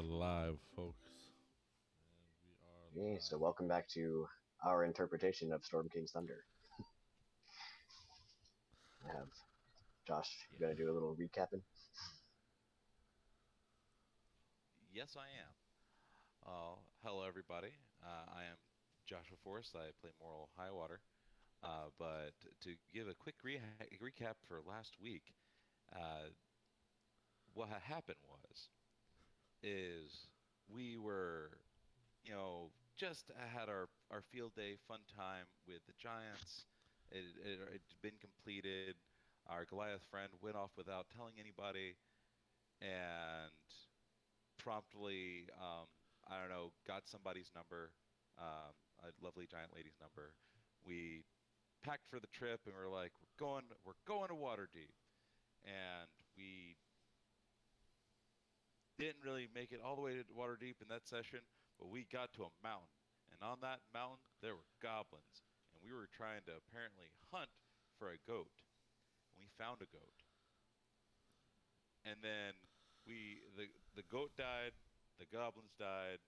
are live, folks. And we are Okay, so live. welcome back to our interpretation of Storm King's Thunder. I have Josh, you Yeah. gonna do a little recapping? Yes, I am. Hello, everybody. I am Joshua Forrest. I play Moral Highwater. But to give a quick recap for last week, uh, what happened is we were, just had our field day fun time with the Giants. It'd been completed. Our Goliath friend went off without telling anybody, and promptly, I don't know, got somebody's number, a lovely giant lady's number. We packed for the trip, and we're like, we're going to Waterdeep, and we didn't really make it all the way to Waterdeep in that session, but we got to a mountain, and on that mountain there were goblins, and we were trying to apparently hunt for a goat. We found a goat, and then the goat died, the goblins died,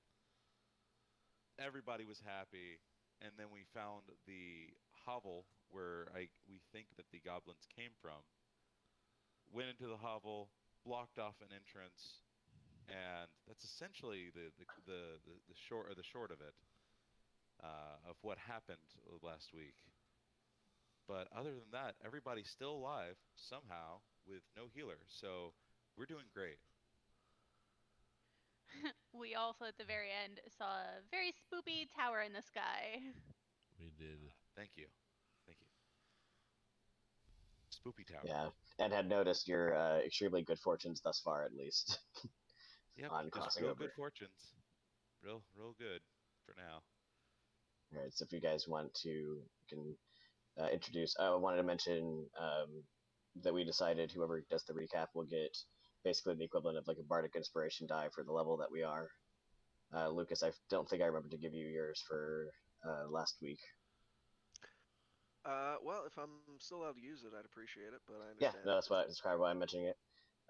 everybody was happy, and then we found the hovel where we think that the goblins came from. Went into the hovel, blocked off an entrance, and that's essentially the short of it, of what happened last week. But other than that, everybody's still alive somehow with no healer, so we're doing great. We also, at the very end, saw a very spoopy tower in the sky. We did. Thank you. Spoopy Tower. Yeah, and had noticed your extremely good fortunes thus far, at least, Yep, on just crossing real over. good fortunes. Real good for now. All right, so if you guys want to, you can introduce. I wanted to mention that we decided whoever does the recap will get basically the equivalent of like a bardic inspiration die for the level that we are. Lucas, I don't think I remember to give you yours for last week. Well, if I'm still allowed to use it, I'd appreciate it, but I Yeah, no, understand. that's why I'm mentioning it,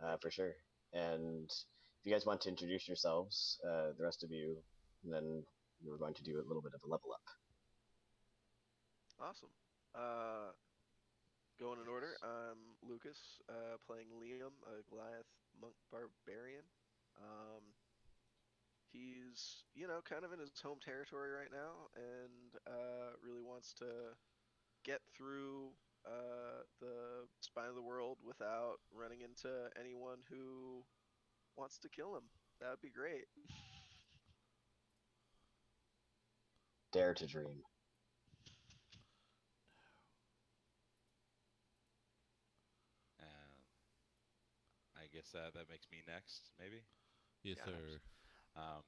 Thank for you. sure. And if you guys want to introduce yourselves, the rest of you, then we're going to do a little bit of a level up. Awesome. Going in order, I'm Lucas, playing Liam, a Goliath monk barbarian. Um, he's, kind of in his home territory right now, and really wants to get through the spine of the world without running into anyone who wants to kill him. That would be great. Dare to dream. And I guess that makes me next, maybe, Yes, Yeah. perhaps. sir. Um,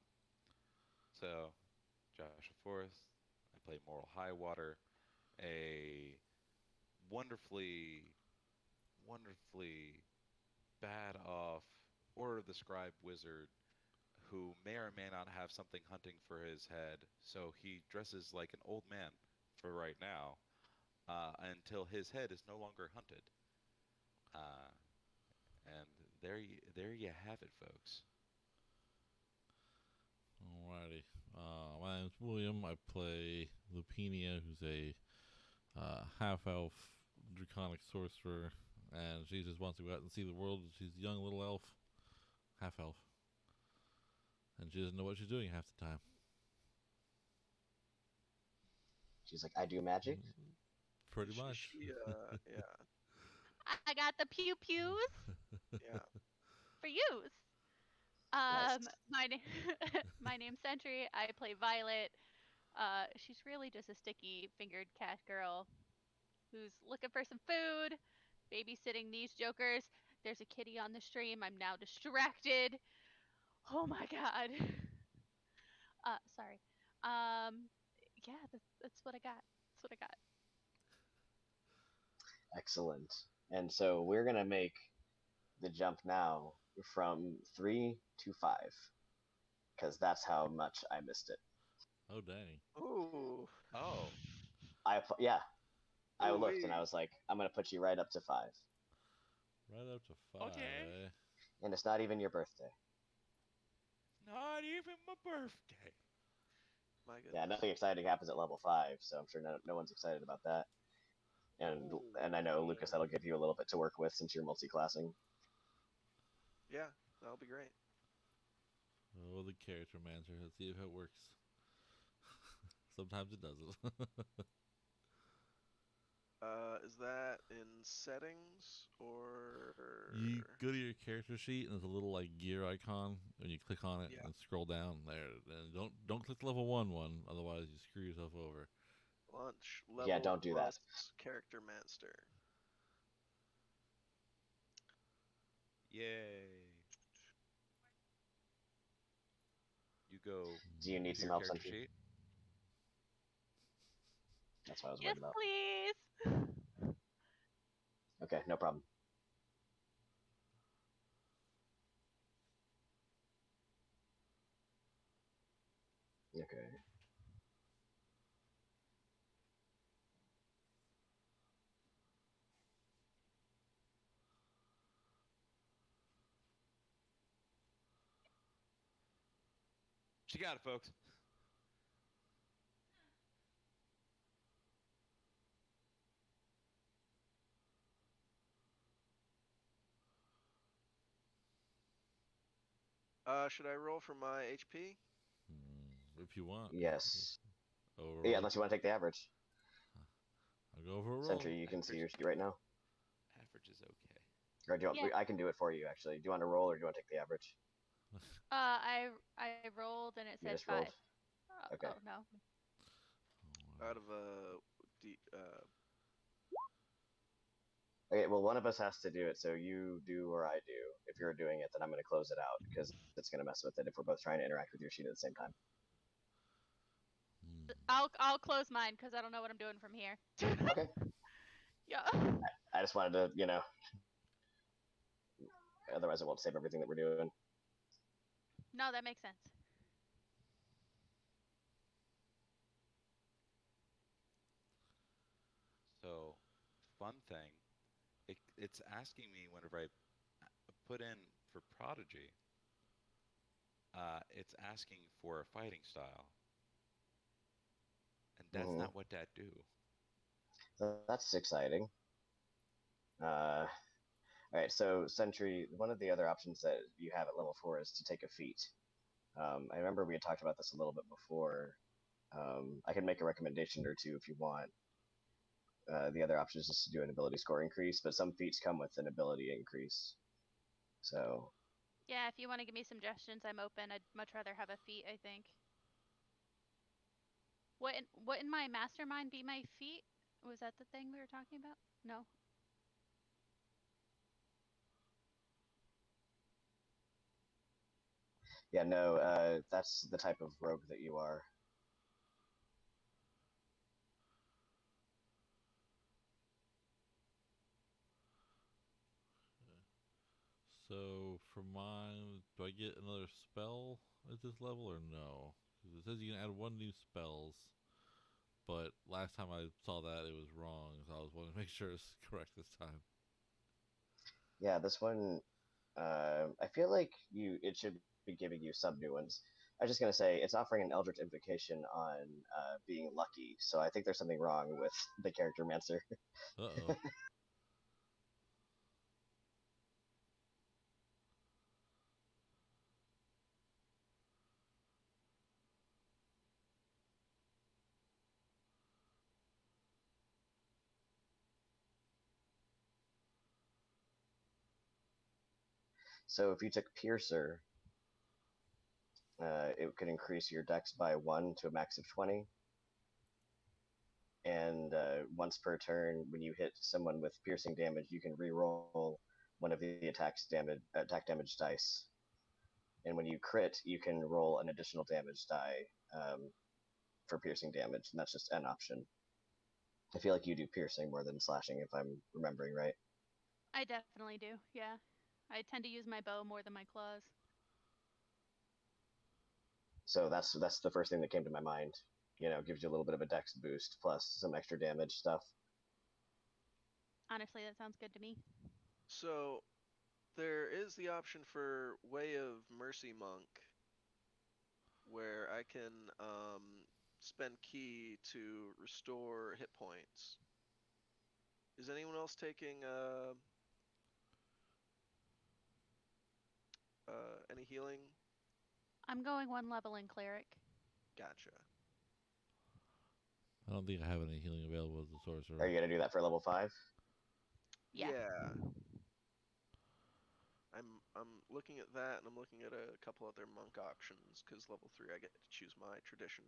so, Joshua Forrest, I play Moral Highwater, a wonderfully, wonderfully bad off Order of the Scribe wizard who may or may not have something hunting for his head. So he dresses like an old man for right now, until his head is no longer hunted. Uh, and there you have it, folks. Alrighty. My name's William. I play Lupinia, who's a half elf draconic sorcerer, and she just wants to go out and see the world. She's a young little elf, half elf, and she doesn't know what she's doing half the time. She's like, I do magic. Pretty She, much. she yeah, I got the pew pews yeah. for use. Nice. My name's Sentry. I play Violet. She's really just a sticky fingered cat girl who's looking for some food, babysitting these jokers. There's a kitty on the stream. I'm now distracted. Oh my god. Sorry. Um, yeah, that's what I got. That's what I got. Excellent. And so we're going to make the jump now from 3 to 5, because that's how much I missed it. Oh, dang. Ooh, Oh, Yeah, I ooh looked and I wee. was like, I'm going to put you right up to 5. Right up to 5, okay. eh? And it's not even your birthday. Not even my birthday. My goodness. Yeah, nothing exciting happens at level 5, so I'm sure no one's excited about that. And Oh, I know Lucas, that'll give you a little bit to work with since you're multi-classing. Yeah, that'll be great. Oh, the character manager. Let's see if it works. Sometimes it doesn't. Is that in settings or? You go to your character sheet and there's a little like gear icon, and you click on it Yeah. and scroll down there. And don't click the level one, otherwise you screw yourself over. Launch level Yeah, don't do that. plus character master. yay! You go Do you need to some your help, character Sentry? sheet. That's what I was Yes, worried about. please. Okay, no problem. Okay. She got it, folks. Should I roll for my HP? If you want. Yes. Overall. Yeah, unless you want to take the average. I'll go for a roll. Sentry, you can see your sheet right now. Average is okay. Or do you want, Yeah. I can do it for you, actually. Do you want to roll or do you want to take the average? I rolled and it You said just rolled. 5. Okay. Oh no. Out of Okay, well, one of us has to do it, so you do or I do. If you're doing it, then I'm going to close it out because it's going to mess with it if we're both trying to interact with your sheet at the same time. I'll close mine because I don't know what I'm doing from here. Okay. Yeah. I just wanted to, otherwise it won't save everything that we're doing. No, that makes sense. So, fun thing, it's asking me whenever I put in for Prodigy, it's asking for a fighting style. And that's Mhm. not what that do. So that's exciting. All right, so Sentry, one of the other options that you have at level 4 is to take a feat. I remember we had talked about this a little bit before. I can make a recommendation or two if you want. The other option is just to do an ability score increase, but some feats come with an ability increase. So, Yeah, if you want to give me suggestions, I'm open. I'd much rather have a feat, I think. What in my mastermind be my feat? Was that the thing we were talking about? No. yeah, no, that's the type of rogue that you are. So for mine, do I get another spell at this level or no? Because it says you can add 1 new spells, but last time I saw that it was wrong, so I was wanting to make sure it's correct this time. Yeah, this one, I feel like it should be giving you some new ones. I was just gonna say it's offering an Eldritch Invocation on being lucky, so I think there's something wrong with the character Mancer. Uh-oh. So if you took Piercer, it could increase your dex by 1 to a max of 20. And once per turn, when you hit someone with piercing damage, you can re-roll one of the attack damage dice. And when you crit, you can roll an additional damage die for piercing damage, and that's just an option. I feel like you do piercing more than slashing, if I'm remembering right. I definitely do. Yeah. I tend to use my bow more than my claws. So that's the first thing that came to my mind. Gives you a little bit of a dex boost plus some extra damage stuff. Honestly, that sounds good to me. So there is the option for Way of Mercy Monk, where I can spend key to restore hit points. Is anyone else taking any healing? I'm going 1 level in cleric. Gotcha. I don't think I have any healing available as a sorcerer. Are you gonna do that for level 5? Yeah. I'm looking at that, and I'm looking at a couple other monk options because level 3 I get to choose my tradition.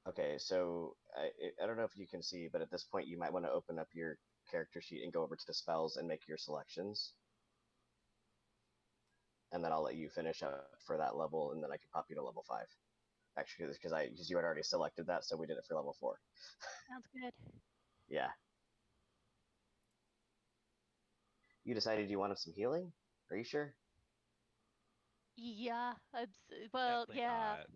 Okay, so I don't know if you can see, but at this point you might want to open up your character sheet and go over to the spells and make your selections. And then I'll let you finish up for that level, and then I can pop you to level 5. Actually, because you had already selected that, so we did it for level 4. Sounds good. Yeah. You decided you wanted some healing? Are you sure? Yeah. Well, Definitely yeah. not.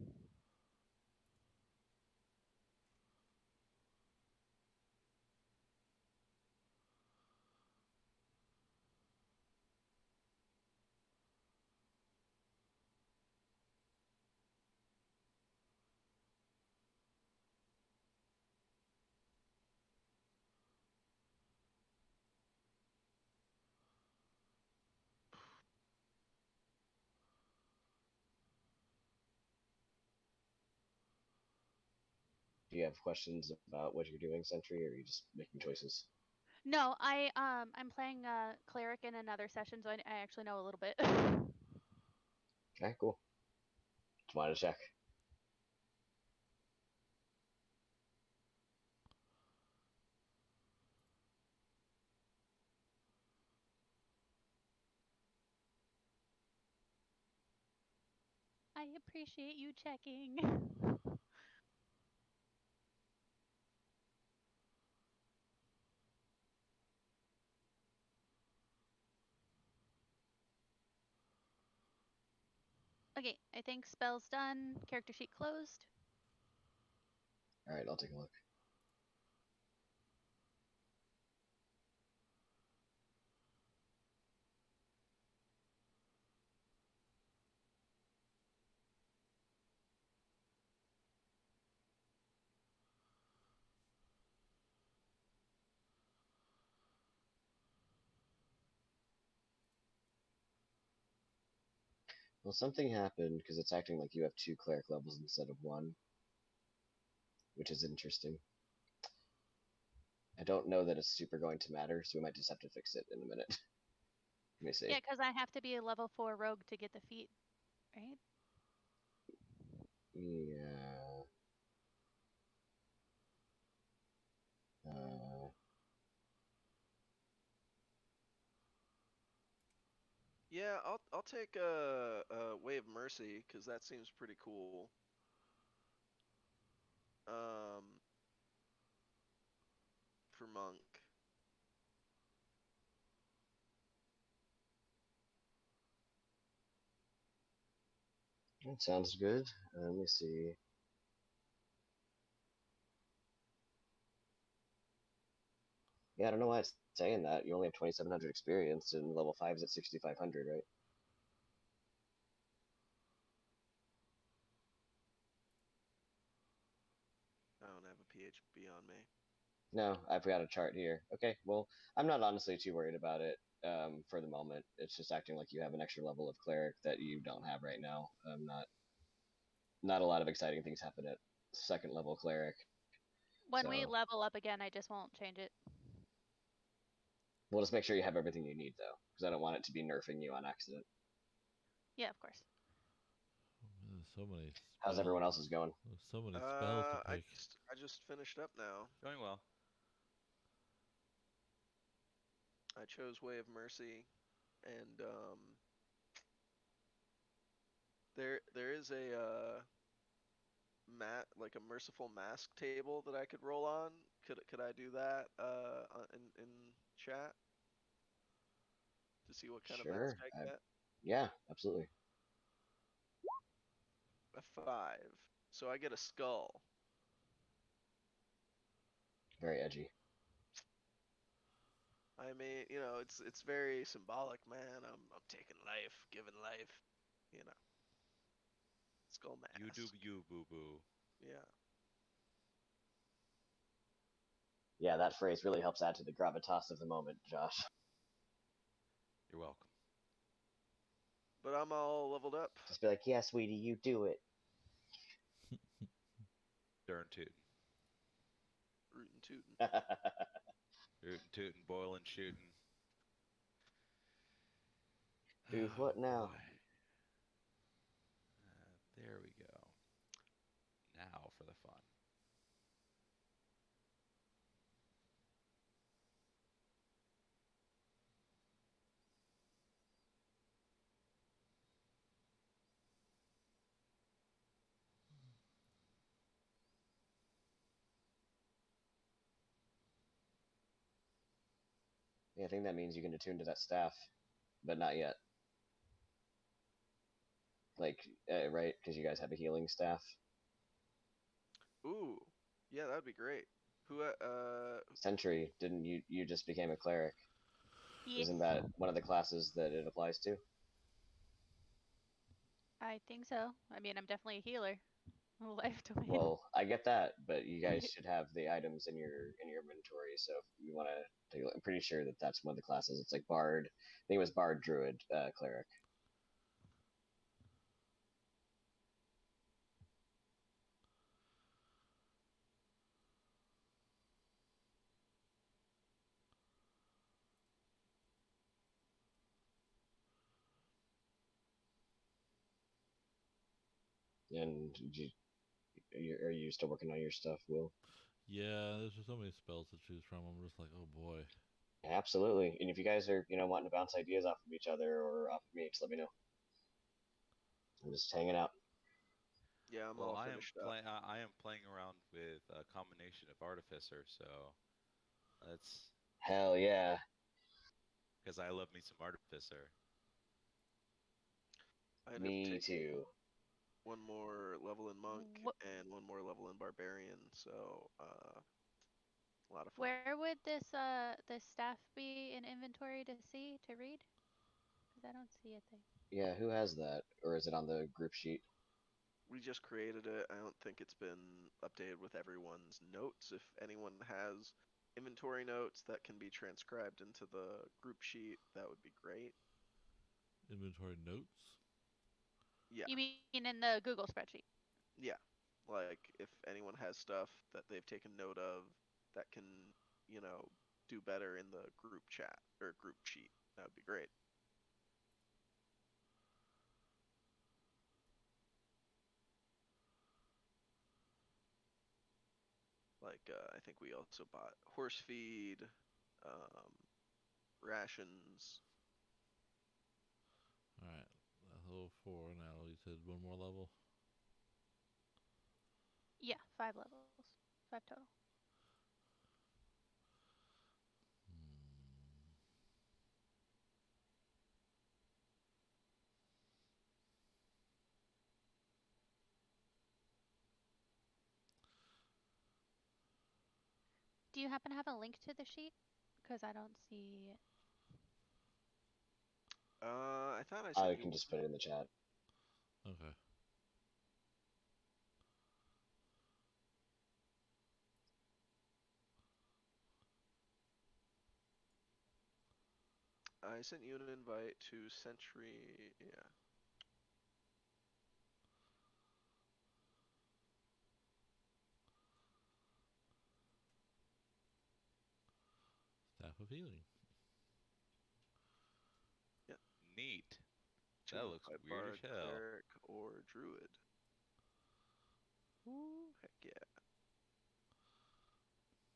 Do you have questions about what you're doing, Sentry, or are you just making choices? No, I'm playing cleric in another session, so I actually know a little bit. Okay, cool. Just wanted to check. I appreciate you checking. Okay, I think spell's done. Character sheet closed. All right, I'll take a look. Well, something happened because it's acting like you have 2 cleric levels instead of 1, which is interesting. I don't know that it's super going to matter, so we might just have to fix it in a minute. Let me see. Yeah, because I have to be a level 4 rogue to get the feat, right? Yeah. Yeah, I'll take a Way of Mercy because that seems pretty cool. For monk. That sounds good. Let me see. Yeah, I don't know why it's saying that. You only have 2,700 experience, and level 5 is at 6,500, right? I don't have a PHB on me. No, I've got a chart here. Okay, well, I'm not honestly too worried about it for the moment. It's just acting like you have an extra level of cleric that you don't have right now. Not a lot of exciting things happen at 2nd level cleric. When we So level up again, I just won't change it. we'll just make sure you have everything you need, though, because I don't want it to be nerfing you on accident. Yeah, of course. There's so many. How's everyone else's going? There's so many spells to pick. I just finished up now. Going well. I chose Way of Mercy, and there is a like a merciful mask table that I could roll on. Could I do that in chat to see what kind of mask Sure. I get? Yeah, absolutely. A 5. So I get a skull. Very edgy. I mean, it's very symbolic, man. I'm taking life, giving life, you know. Skull mask. You do you, boo boo. Yeah. Yeah, that phrase really helps add to the gravitas of the moment, Josh. You're welcome. But I'm all leveled up. Just be like, yeah, sweetie, you do it. Darn tootin'. Rootin' tootin'. Rootin' tootin', boilin' shootin'. Ooh, what now? Boy. There we go. Now for the fun. Yeah, I think that means you can attune to that staff, but not yet. Like, right? Because you guys have a healing staff. Ooh. Yeah, that'd be great. Who Sentry, didn't you? You just became a cleric. Yes, Isn't that one of the classes that it applies to? I think so. I mean, I'm definitely a healer. Life domain. Well, I get that, but you guys should have the items in your inventory. So if you want to, I'm pretty sure that that's one of the classes. It's like Bard. I think it was Bard, Druid, Cleric. And are you still working on your stuff, Will? Yeah, there's just so many spells to choose from. I'm just like, oh boy. Absolutely. And if you guys are, wanting to bounce ideas off of each other or off of me, just let me know. I'm just hanging out. Yeah, I'm Well, all finished up. I am playing around with a combination of artificer, so that's Hell yeah. because I love me some artificer. I ended up Me taking too. one more level in monk What? and one more level in barbarian, so a lot of fun. Where would this staff be in inventory to see to read? Because I don't see a thing. Yeah, who has that? Or is it on the group sheet? We just created it. I don't think it's been updated with everyone's notes. If anyone has inventory notes that can be transcribed into the group sheet, that would be great. Inventory notes? Yeah, You mean in the Google spreadsheet? yeah. Like if anyone has stuff that they've taken note of that can, you know, do better in the group chat or group sheet, that would be great. Like I think we also bought horse feed, um, rations. Alright. Level 4 now. You said one more level? Yeah, 5 levels. 5 total. Hmm. Do you happen to have a link to the sheet? Because I don't see it. I thought I I sent you can just put it in the chat. Okay. I sent you an invite to Sentry. Yeah. Staff of Healing. Neat. To That looks by weird Bard, as hell. Cleric, or Druid. Ooh, heck yeah.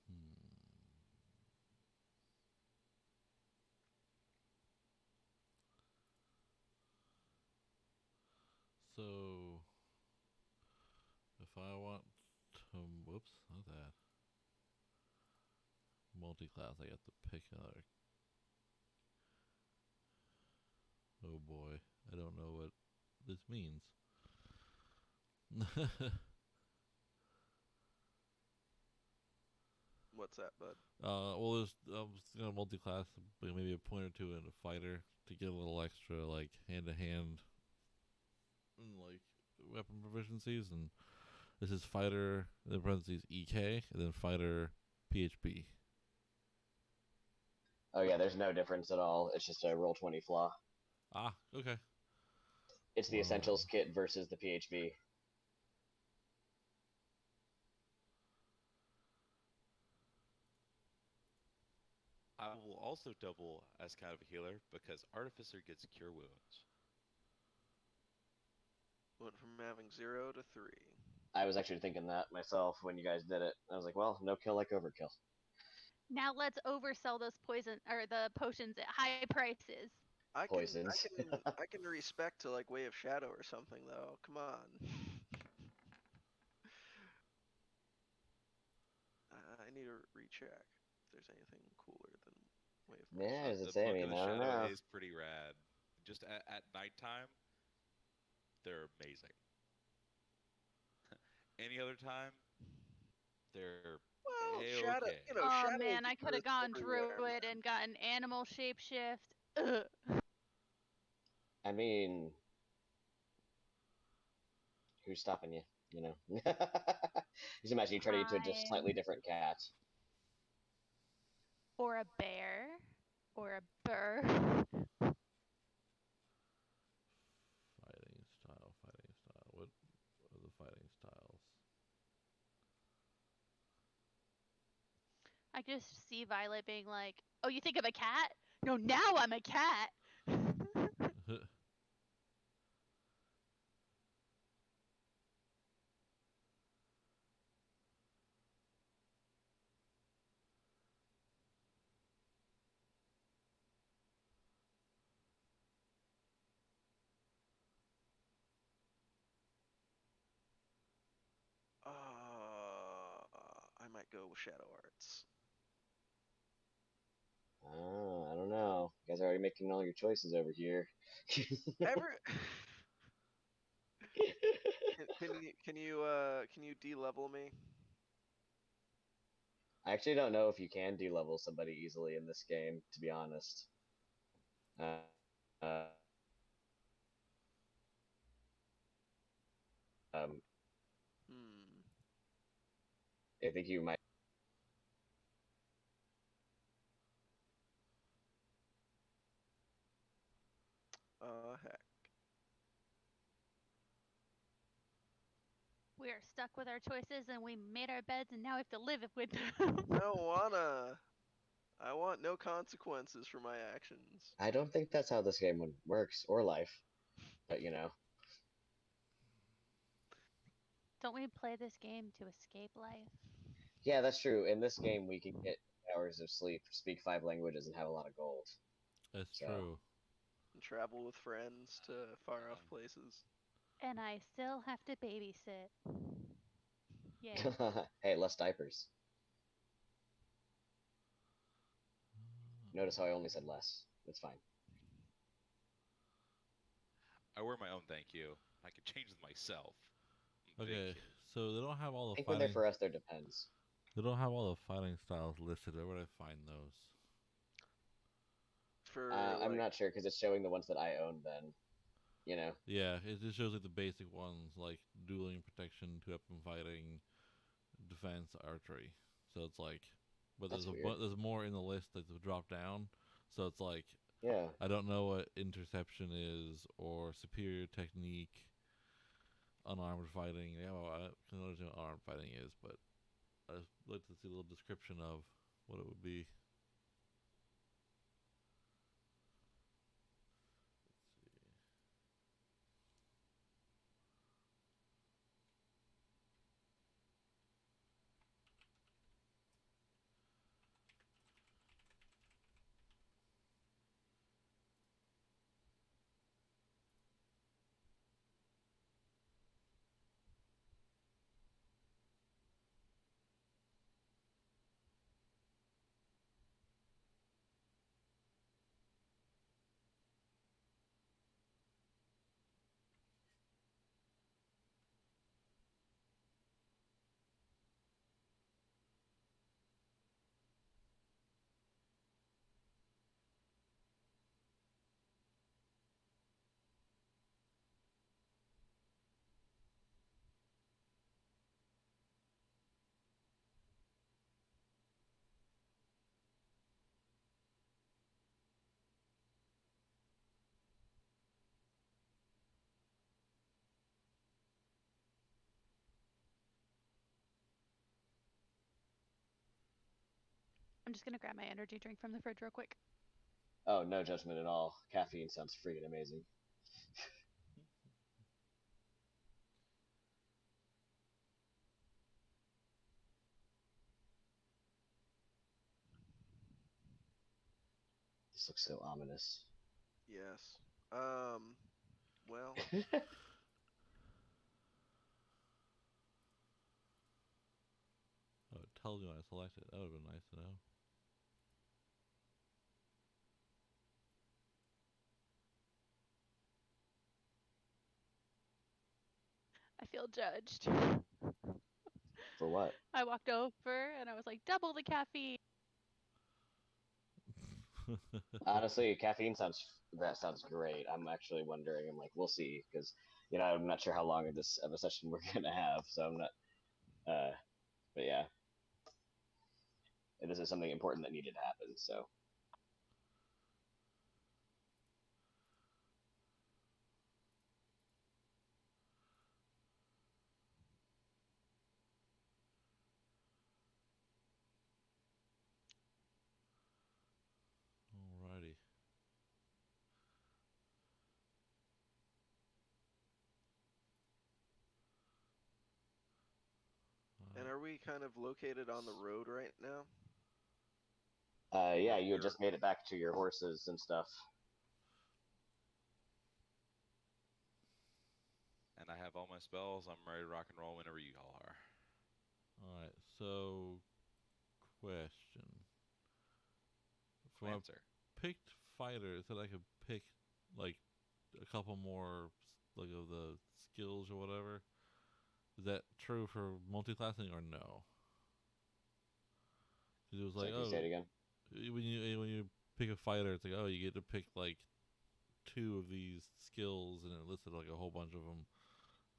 Hmm. So, if I want to, whoops, not that. Multi-class, I got to pick another. Oh boy, I don't know what this means. What's that, bud? Well, there's I was gonna multi-class, like maybe a point or two in a fighter to get a little extra, like hand-to-hand, like weapon proficiencies. And this is fighter, in parentheses EK, and then fighter PHB. Oh yeah, there's no difference at all. It's just a roll 20 flaw. Ah, okay. It's the Wow. essentials kit versus the PHB. I will also double as kind of a healer because Artificer gets Cure Wounds. Went from having 0 to 3. I was actually thinking that myself when you guys did it. I was like, well, no kill like overkill. Now let's oversell those poison or the potions at high prices. I Poisons. can respect to like Way of Shadow or something though. Come on. I need to recheck if there's anything cooler than Way of Yeah, Mercy. as I The say, I Book of mean, the I don't Shadow know. is pretty rad. Just at nighttime, they're amazing. Any other time, they're Well, A-okay. Shadow, you know, Oh Shadow man, I could have exists gone everywhere, druid man. and gotten animal shapeshift. Ugh. I mean, who's stopping you? You know. Just imagine you turn into a just slightly Fine. different cat. Or a bear. Or a burr. Fighting style, fighting style. What are the fighting styles? I just see Violet being like, "Oh, you think I'm a cat? No, now I'm a cat." I might go with Shadow Arts. Oh, I don't know. You guys are already making all your choices over here. Ever can you de-level me? I actually don't know if you can de-level somebody easily in this game, to be honest. Uh, um, Hmm. I think you might. Heck. We are stuck with our choices and we made our beds and now we have to live with them. I don't wanna. I want no consequences for my actions. I don't think that's how this game works, or life. But you know. Don't we play this game to escape life? Yeah, that's true. In this game, we can get hours of sleep, speak 5 languages, and have a lot of gold. That's So. true. And travel with friends to far off Um, places. And I still have to babysit. Yay. Hey, less diapers. Notice how I only said less. It's fine. I wear my own thank you. I can change them myself. I'm big Okay, kid. so they don't have all I the think when they're fighting. for us, there depends. They don't have all the fighting styles listed. Where would I find those? For I'm like, not sure because it's showing the ones that I own. Then, you know. Yeah, it just shows like the basic ones, like dueling, protection, two-weapon fighting, defense, archery. So it's like, but That's there's weird. there's more in the list that's drop down. So it's like Yeah. I don't know what interception is or superior technique, unarmed fighting. Yeah, well, I can understand what unarmed fighting is, but I'd like to see a little description of what it would be. I'm just gonna grab my energy drink from the fridge real quick. Oh, no judgment at all. Caffeine sounds freaking amazing. This looks so ominous. Yes. Well, Oh, it tells me when I select it. That would have been nice to know. I feel judged. For what? I walked over and I was like, double the caffeine. Honestly, caffeine sounds great. I'm actually wondering. I'm like, we'll see, because I'm not sure how long of a session we're gonna have, so I'm not. But yeah, this is something important that needed to happen. So Alrighty. and are we kind of located on the road right now? yeah, Or you had just made it back to your horses and stuff. And I have all my spells. I'm ready to rock and roll whenever you all are. Alright, so question. For my Answer. picked fighters that I could pick like a couple more like of the skills or whatever. Is that true for multi-classing or no? Because it was Sorry, like, can you say it again? when you pick a fighter, it's like, oh, you get to pick like 2 of these skills, and it listed like a whole bunch of them.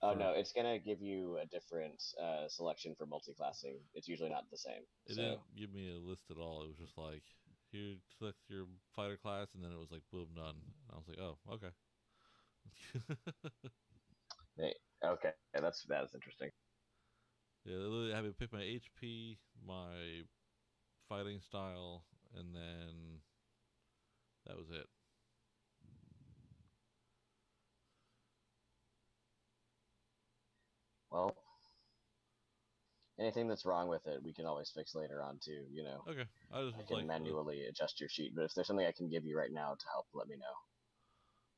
Oh no, it's gonna give you a different selection for multi-classing. It's usually not the same. It So didn't give me a list at all. It was just like, here, select your fighter class, and then it was like, boom, done. And I was like, oh, okay. okay, that's interesting. Yeah, they literally had me pick my HP, my fighting style, and then that was it. Well, anything that's wrong with it, we can always fix later on too. Okay, I just I was can like, manually adjust your sheet, but if there's something I can give you right now to help, let me know.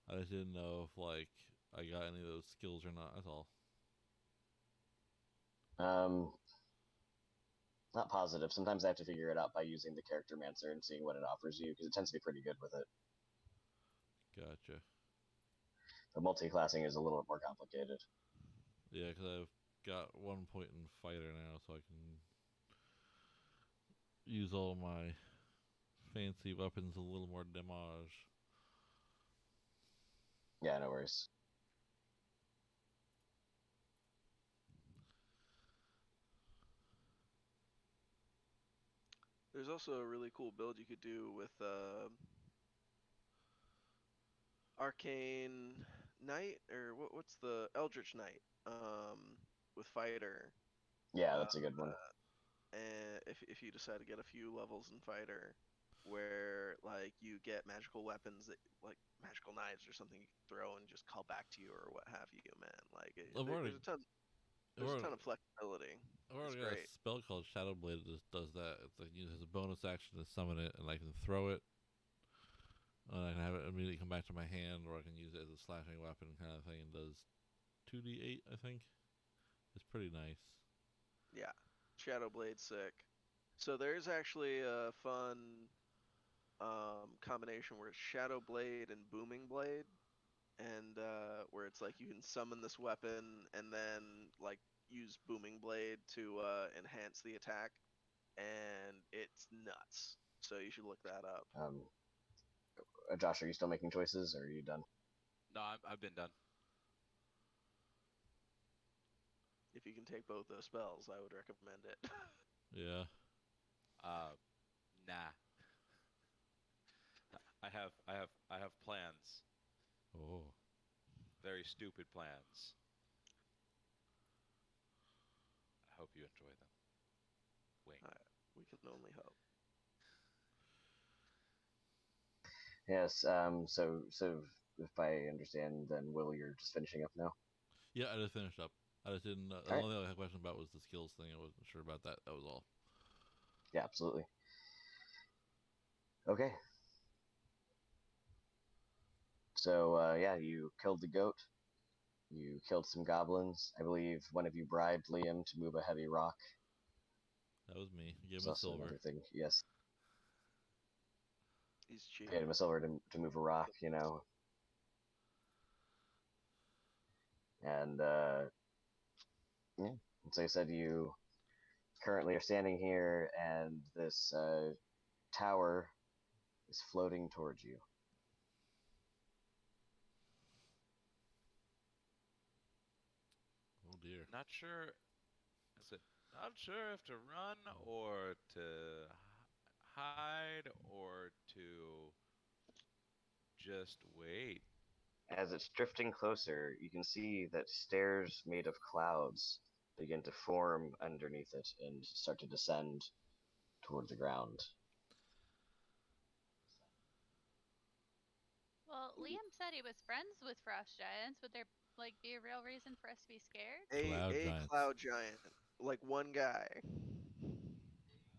I just didn't know if like I got any of those skills or not. That's all. Um, Not positive. Sometimes I have to figure it out by using the character mancer and seeing what it offers you, because it tends to be pretty good with it. Gotcha. But multi-classing is a little bit more complicated. Yeah, because I've got 1 point in fighter now, so I can use all my fancy weapons a little more damage. Yeah, no worries. there's also a really cool build you could do with Arcane Knight, or what's the Eldritch Knight, with fighter. Yeah, Uh, that's a good one. and if you decide to get a few levels in fighter, where like you get magical weapons that like magical knives or something you can throw and just call back to you or what have you, man. Like I've already, there's a ton. I've There's a already, ton of flexibility. I've It's already got a great. spell called Shadow Blade that just does that. It's like it has a bonus action to summon it, and I can throw it, and I can have it immediately come back to my hand, or I can use it as a slashing weapon kind of thing, and does 2d8, I think. It's pretty nice. Yeah, Shadow Blade sick. So there's actually a fun combination where it's Shadow Blade and Booming Blade, and where it's like you can summon this weapon and then like use Booming Blade to enhance the attack, and it's nuts. So you should look that up. Josh, are you still making choices, or are you done? No, I've been done. If you can take both those spells, I would recommend it. Yeah. Nah. I have plans. Oh. Very stupid plans. I hope you enjoy them. Wink. We can only hope. Yes. So if I understand, then Will, you're just finishing up now. Yeah, I just finished up. I just didn't. The Alright. only thing I had a question about was the skills thing. I wasn't sure about that. That was all. Yeah, absolutely. Okay. So yeah, you killed the goat. You killed some goblins. I believe one of you bribed Liam to move a heavy rock. That was me. Give There's him a also silver. another thing. Yes, He's cheap. paid him a silver to move a rock. You know, and yeah. And so I said you currently are standing here, and this tower is floating towards you. Oh dear. Not sure. Is it not sure if to run or to hide or to just wait? As it's drifting closer, you can see that stairs made of clouds begin to form underneath it and start to descend toward the ground. Well, Liam said he was friends with frost giants. Would there be a real reason for us to be scared? Cloud A giants. cloud giant, like one guy.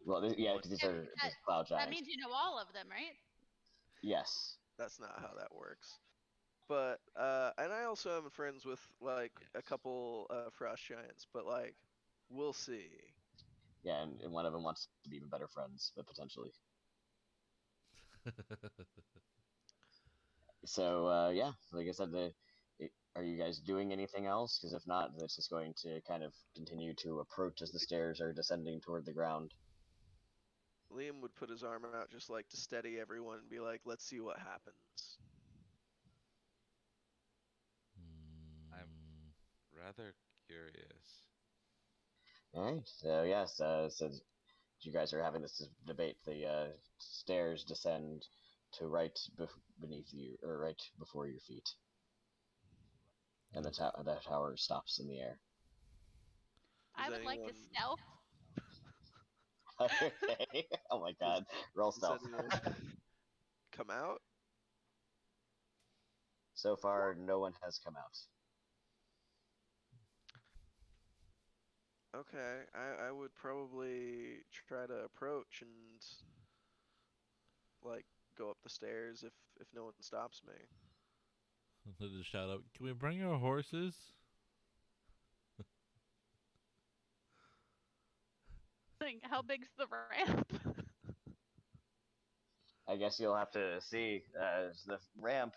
Well, yeah, One- because these Yeah, are that, just cloud that giants. means you know all of them, right? Yes. That's not how that works. But and I also am friends with like a Yes. couple frost giants, but like we'll see. Yeah, and one of them wants to be even better friends, but potentially. So yeah, like I said, are you guys doing anything else? Because if not, this is going to kind of continue to approach as the stairs are descending toward the ground. Liam would put his arm out just like to steady everyone and be like, "Let's see what happens." I'm Hmm. rather curious. All right. So yes, so you guys are having this debate. The stairs descend to right beneath you, or right before your feet, and Yes. the tower stops in the air. Does I would like to anyone stealth. Okay. Oh my does, God. Roll does stealth. anyone come out? So far, no one has come out. Okay, I would probably try to approach and like go up the stairs if no one stops me. They just shout out, "Can we bring our horses?" How big's the ramp? I guess you'll have to see. The ramp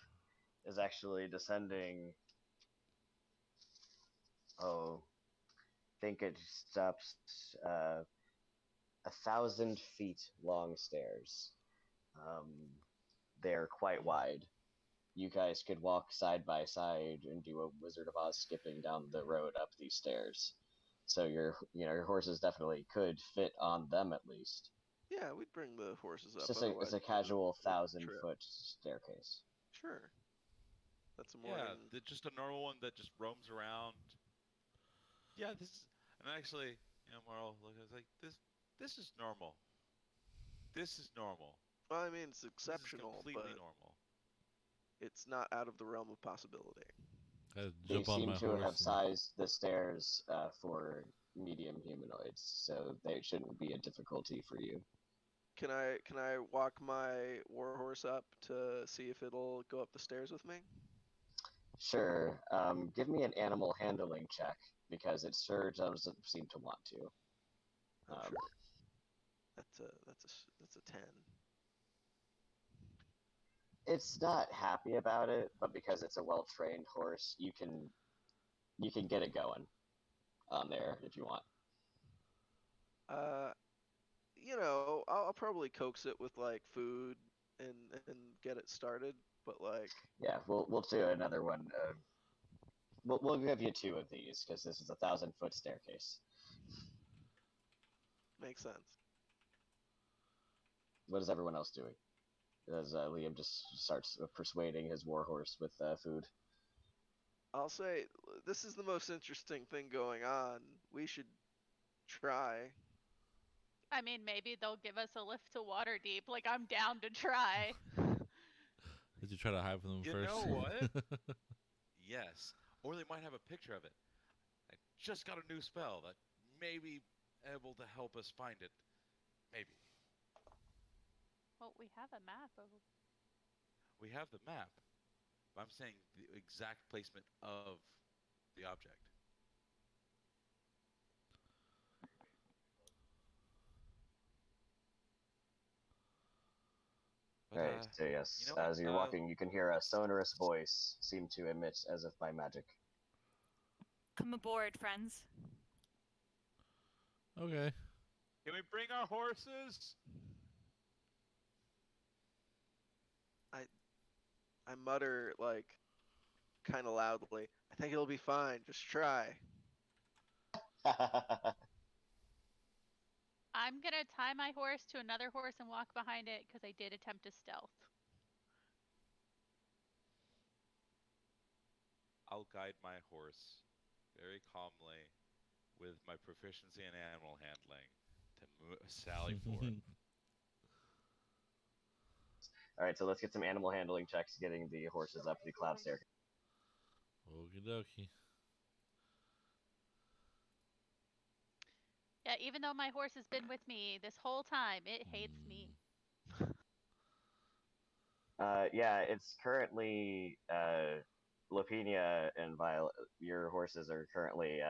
is actually descending. Oh, I think it stops 1,000 feet long stairs. Um, they're quite wide. You guys could walk side by side and do a Wizard of Oz skipping down the road up these stairs. So your horses definitely could fit on them at least. Yeah, we'd bring the horses It's up. just Otherwise, it's a it's casual a 1,000 trip. foot staircase. Sure, that's more Yeah, than just a normal one that just roams around. Yeah, this is, and actually, Marl, look, I was like, this is normal. This is normal. well, I mean, it's This is exceptional, completely but normal. it's not out of the realm of possibility. I They jump on seem my to horse have and sized the stairs for medium humanoids, so they shouldn't be a difficulty for you. Can I walk my warhorse up to see if it'll go up the stairs with me? Sure. Give me an animal handling check because it sure doesn't seem to want to. Oh, Um, sure. That's a 10. it's not happy about it, but because it's a well-trained horse, you can get it going on there if you want. Uh, I'll probably coax it with like food and get it started, but like Yeah, we'll do another one. We'll give you two of these because this is 1,000 foot staircase. makes sense. What is everyone else doing? As Liam just starts persuading his warhorse with food. I'll say this is the most interesting thing going on. We should try. I mean, maybe they'll give us a lift to Waterdeep. I'm down to try. Did you try to hide from them You first? know what? Yes. Or they might have a picture of it. I just got a new spell that may be able to help us find it. Maybe. Well, we have a map of. We have the map. But I'm saying the exact placement of the object. But, Alright, so yes, you know what? as you're walking, you can hear a sonorous voice seem to emit as if by magic. Come aboard, friends. Okay. Can we bring our horses? I mutter, like, kind of loudly. I think it'll be fine. Just try. I'm gonna tie my horse to another horse and walk behind it because I did attempt to stealth. I'll guide my horse very calmly with my proficiency in animal handling to sally forth. Alright, so let's get some animal handling checks getting the horses up the cloud staircase. Okie dokie. Yeah, even though my horse has been with me this whole time, it hates me. Yeah, it's currently Lapinia and Violet. Your horses are currently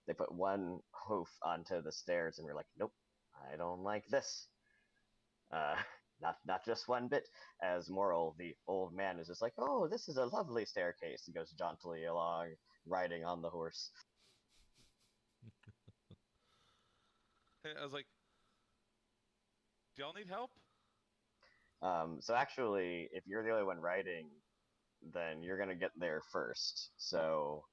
they put one hoof onto the stairs, and we're like, nope, I don't like this. Not just one bit. As Moral, the old man, is just like, oh, this is a lovely staircase. He goes jauntily along, riding on the horse. I was like, do y'all need help? So actually, if you're the only one riding, then you're gonna get there first. So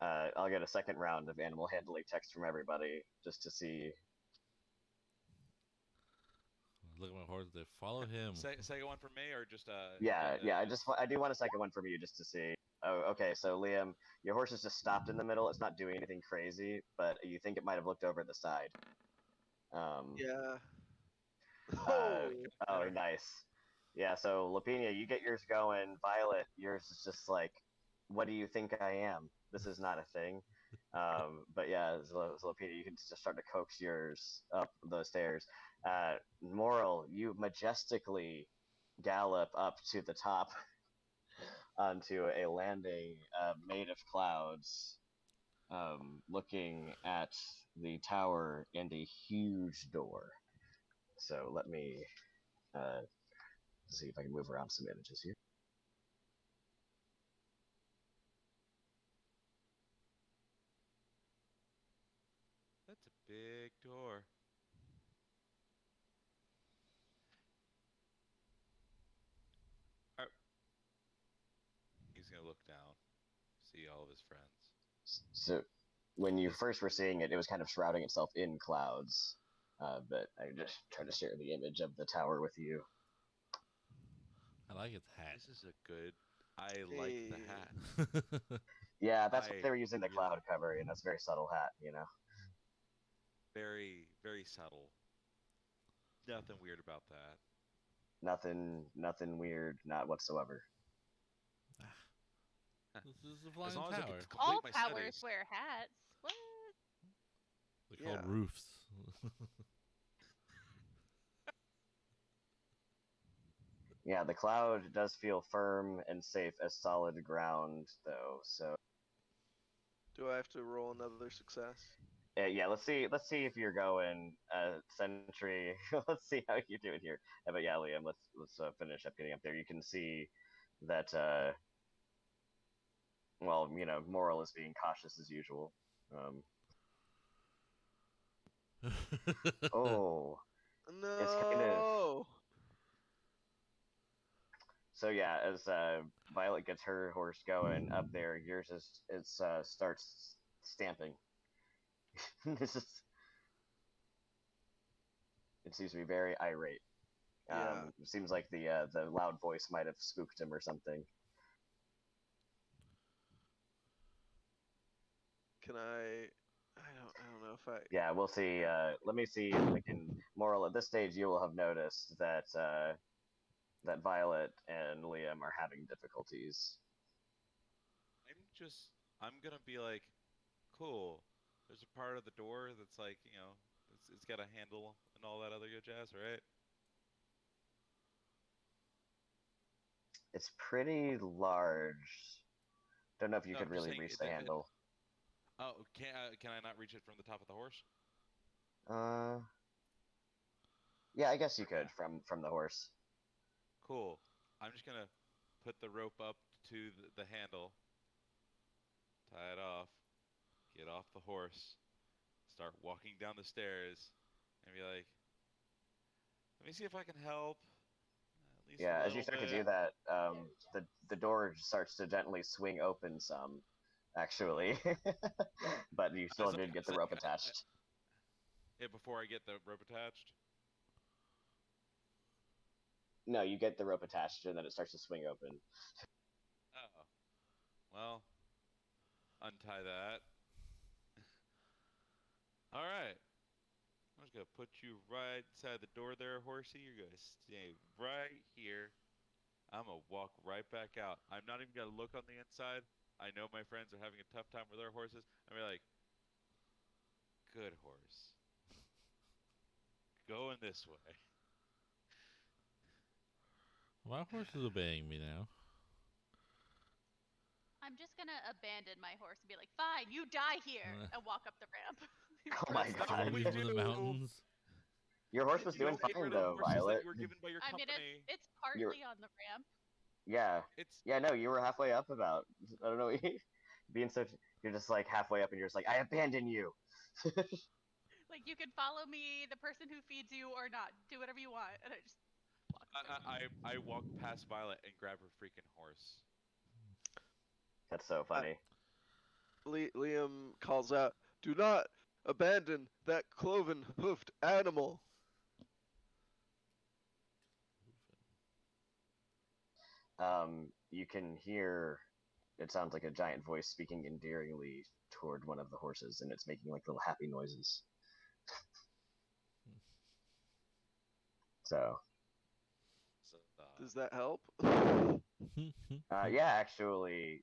I'll get a second round of animal handling checks from everybody just to see. Look at my horse. They follow him. Second one from me, or just Yeah. I do want a second one from you just to see. Oh, okay. So Liam, your horse is just stopped in the middle. It's not doing anything crazy, but you think it might have looked over the side. Yeah. Oh, nice. Yeah, so Lapinia, you get yours going. Violet, yours is just like, what do you think I am? This is not a thing. But yeah, Lapinia, you can just start to coax yours up those stairs. Moral, you majestically gallop up to the top onto a landing made of clouds, looking at the tower and a huge door. So let me see if I can move around some images here. That's a big door. He's gonna look down, see all of his friends. So when you first were seeing it, it was kind of shrouding itself in clouds. But I just tried to share the image of the tower with you. I like its hat. This is a good. I like the hat. Yeah, that's what I they were using the really- cloud cover, and that's a very subtle hat, you know. Very, very subtle. Nothing weird about that. Nothing weird, not whatsoever. This is a As flying long as I tower. can All complete my towers settings. wear hats. What? They're called Yeah. roofs. Yeah, the cloud does feel firm and safe as solid ground, though. So Do I have to roll another success? yeah, let's see if you're going Sentry. Let's see how you're doing here. But yeah, Liam, let's finish up getting up there. You can see that well, you know, Moral is being cautious as usual. Oh, No. It's kind of- so yeah, as Violet gets her horse going up there, yours starts stamping. This is. It seems to be very irate. Yeah. It seems like the loud voice might have spooked him or something. Can I don't know if I. Yeah, we'll see. Let me see if we can. Moral, at this stage, you will have noticed that that Violet and Liam are having difficulties. I'm gonna be like, cool. There's a part of the door that's like, it's got a handle and all that other good jazz, right? It's pretty large. Don't know if you No, could I'm just really saying, reach the handle. Oh, can I not reach it from the top of the horse? Yeah, I guess you could Yeah. from the horse. Cool. I'm just gonna put the rope up to the handle, tie it off, get off the horse, start walking down the stairs, and be like, let me see if I can help. At least a Yeah, as you little start to bit. do that, the door starts to gently swing open some, actually, but you still As did get the as rope attached. before I get the rope attached. No, you get the rope attached, and then it starts to swing open. Oh. Well, untie that. All right. I'm just gonna put you right inside the door there, horsey. You're gonna stay right here. I'm gonna walk right back out. I'm not even gonna look on the inside. I know my friends are having a tough time with their horses. I'm gonna be like, good horse. Going this way. My horse is obeying me now. I'm just gonna abandon my horse and be like, fine, you die here, and walk up the ramp. Oh my That's not god. what we Leave him in the do. mountains. Your horse was You doing don't get fine rid of though, horses Violet. that you were given by your I mean, company. it's partly on the ramp. Yeah. It's Yeah, no, you were halfway up about. I don't know. Being so. You're just like halfway up and you're just like, I abandon you. Like, you can follow me, the person who feeds you, or not. Do whatever you want. And I just walk away. I walk past Violet and grab her freaking horse. That's so funny. Liam calls out, "Do not abandon that cloven-hoofed animal." You can hear. It sounds like a giant voice speaking endearingly toward one of the horses, and it's making like little happy noises. So. So, Does that help? Yeah, actually,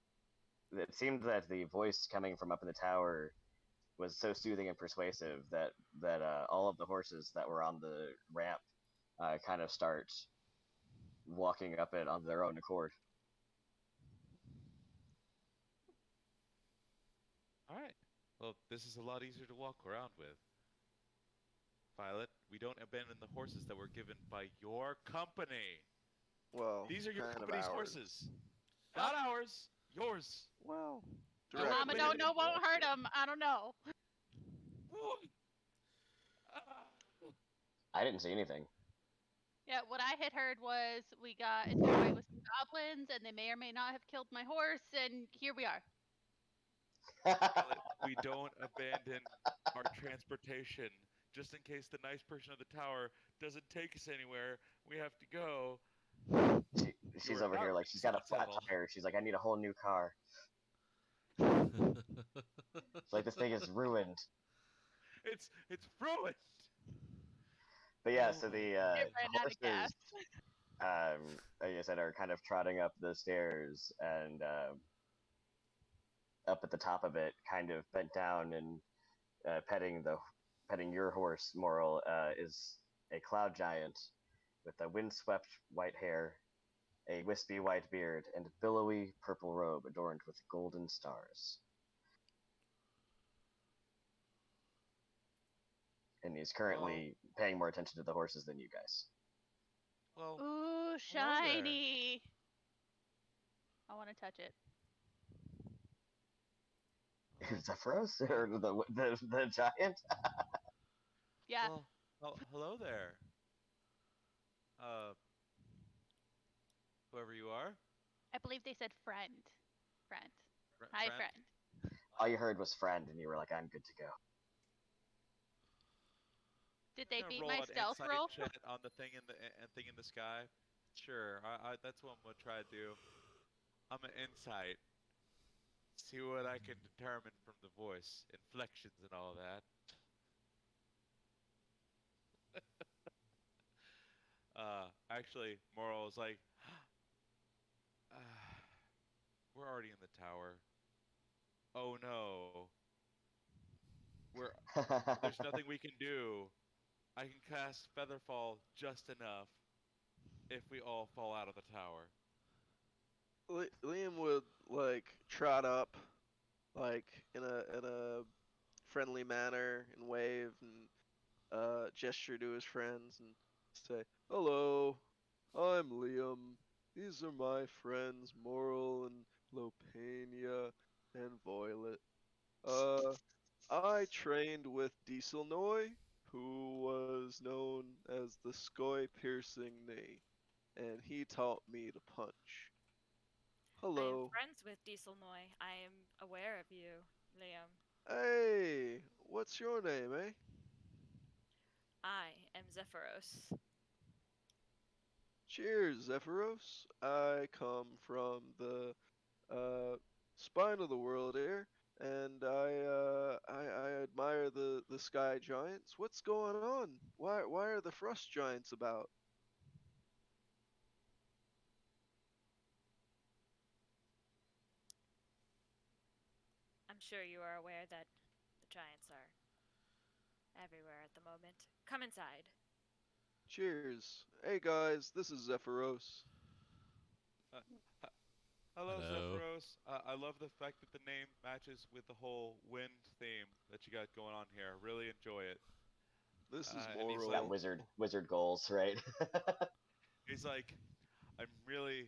it seemed that the voice coming from up in the tower was so soothing and persuasive that all of the horses that were on the ramp kind of start walking up it on their own accord. all right. Well, this is a lot easier to walk around with. Violet, we don't abandon the horses that were given by your company. Well, These are your kind of company's ours. horses. Not ours. Yours. Well, Your Mama directly don't know won't hurt involved. him. I don't know. I didn't see anything. Yeah, what I had heard was we got into a fight with some goblins, and they may or may not have killed my horse, and here we are. Violet, we don't abandon our transportation. Just in case the nice person of the tower doesn't take us anywhere, we have to go. She's You're over not here like she's got a flat settle. tire. She's like, I need a whole new car. It's like this thing is ruined. It's ruined. But yeah, Oh so my the It ran out of gas. horses, like I said, are kind of trotting up the stairs, and up at the top of it, kind of bent down and petting your horse, Moral, is a cloud giant with a windswept white hair, a wispy white beard, and a billowy purple robe adorned with golden stars. And he's currently paying more attention to the horses than you guys. Well, Ooh, shiny. I want to touch it. Zephyros or the giant? Yeah. Well, hello there. Whoever you are. I believe they said friend. Friend. Fr- Hi, friend. All you heard was friend, and you were like, I'm good to go. Did they Gonna beat roll my an stealth insight roll? check on the thing in the sky. Sure, that's what I'm gonna try to do. I'm an insight. See what I can determine from the voice, inflections, and all that. Actually, Moral is like, we're already in the tower. Oh no, we're there's nothing we can do. I can cast Featherfall just enough if we all fall out of the tower. Liam would like trot up, like in a friendly manner and wave and gesture to his friends and say, "Hello, I'm Liam. These are my friends Moral and Lopania and Violet. I trained with Dieselnoy, who was known as the Skoy Piercing Knee, and he taught me to punch. I am Hello. friends with Dieselnoy. I am aware of you, Liam. Hey, what's your name, eh? I am Zephyros. Cheers, Zephyros. I come from the spine of the world here, and I admire the sky giants. What's going on? Why are the frost giants about? I'm sure you are aware that the giants are everywhere at the moment. Come inside. Cheers. Hey guys, this is Zephyros. Uh, Hello, Hello. Zephyros. I love the fact that the name matches with the whole wind theme that you got going on here. Really enjoy it. This is And he's Yeah, like, Moral. wizard goals, right? he's like, I'm really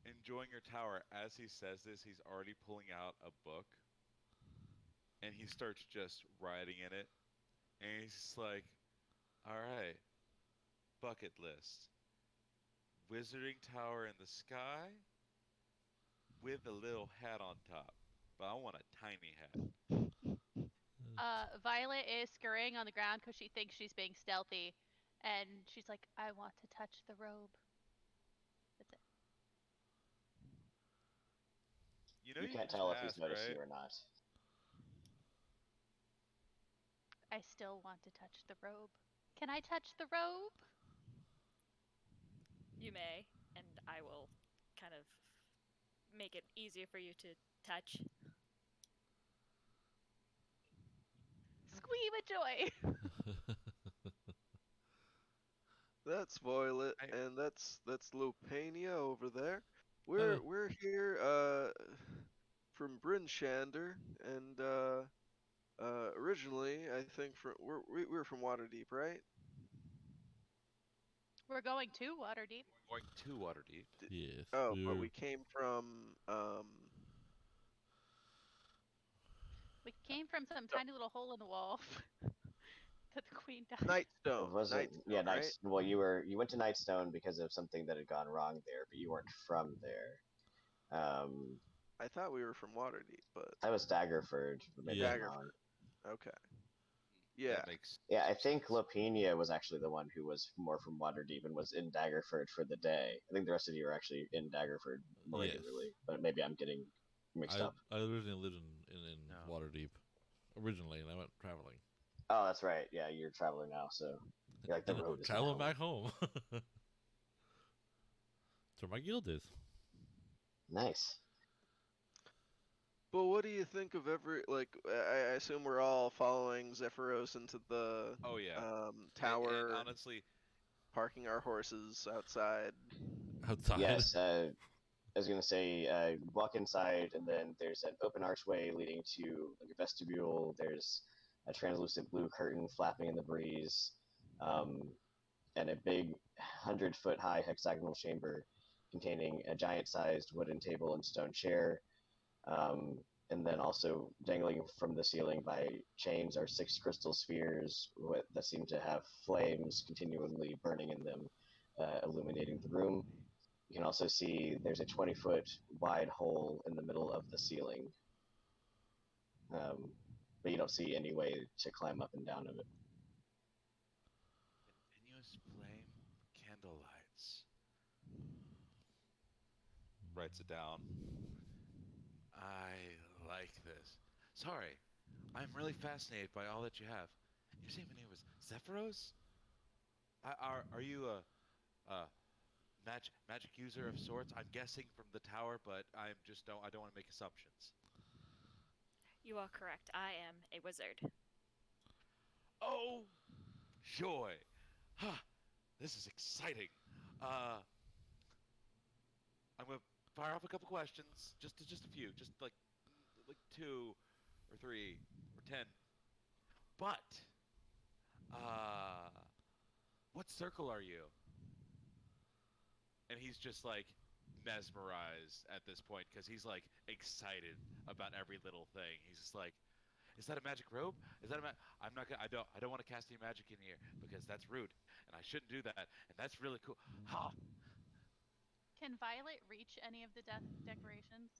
enjoying your tower. As he says this, he's already pulling out a book, and he starts just writing in it. And he's just like, all right, bucket list. Wizarding tower in the sky with a little hat on top. But I want a tiny hat. Violet is scurrying on the ground because she thinks she's being stealthy, and she's like, "I want to touch the robe." That's it. You know You you can't can just tell if he's ask, noticed right? you or not. I still want to touch the robe. Can I touch the robe? You may, and I will kind of make it easier for you to touch. Squeam of joy. That's Violet, I and that's Lopania over there. Hello. We're here from Bryn Shander, and originally I think we're from Waterdeep, right? We're going to Waterdeep. going to Waterdeep. Yes. Oh, but We're we came from We came from some So- tiny little hole in the wall that the queen died. Nightstone. Was it? Yeah, Nightstone, right? Well, you went to Nightstone because of something that had gone wrong there, but you weren't from there. I thought we were from Waterdeep, but I was Daggerford, but maybe Yeah. I'm wrong. okay. Yeah. That makes Yeah, I some think sense. Lopenia was actually the one who was more from Waterdeep and was in Daggerford for the day. I think the rest of you are actually in Daggerford more Yes. regularly, but maybe I'm getting mixed up. I originally lived in No. Waterdeep. Originally, and I went traveling. Oh, that's right. Yeah, you're traveling now, so you're like the And road is traveling now. back home. That's where my guild is. Nice. But what do you think of I assume we're all following Zephyros into the Oh yeah. tower, And honestly, parking our horses outside. Outside. Yes, I was gonna say, walk inside, and then there's an open archway leading to like a vestibule. There's a translucent blue curtain flapping in the breeze, um, and a big 100-foot high hexagonal chamber containing a giant-sized wooden table and stone chair. And then also dangling from the ceiling by chains are 6 crystal spheres that seem to have flames continually burning in them, illuminating the room. You can also see there's a 20-foot wide hole in the middle of the ceiling, but you don't see any way to climb up and down of it. continuous flame candlelights. Writes it down. I like this. Sorry, I'm really fascinated by all that you have. You say my name was Zephyros? Are you a magic user of sorts? I'm guessing from the tower, but I don't want to make assumptions. You are correct. I am a wizard. Oh, joy! Huh, this is exciting. Uh, I'm gonna fire off a couple questions, just a few, just like 2 or 3 or 10. But uh, what circle are you? And he's just like mesmerized at this point because he's like excited about every little thing. He's just like, "Is that a magic robe? Is that a I'm not gonna. I don't want to cast any magic in here because that's rude, and I shouldn't do that. And that's really cool. Ha! Can Violet reach any of the decorations?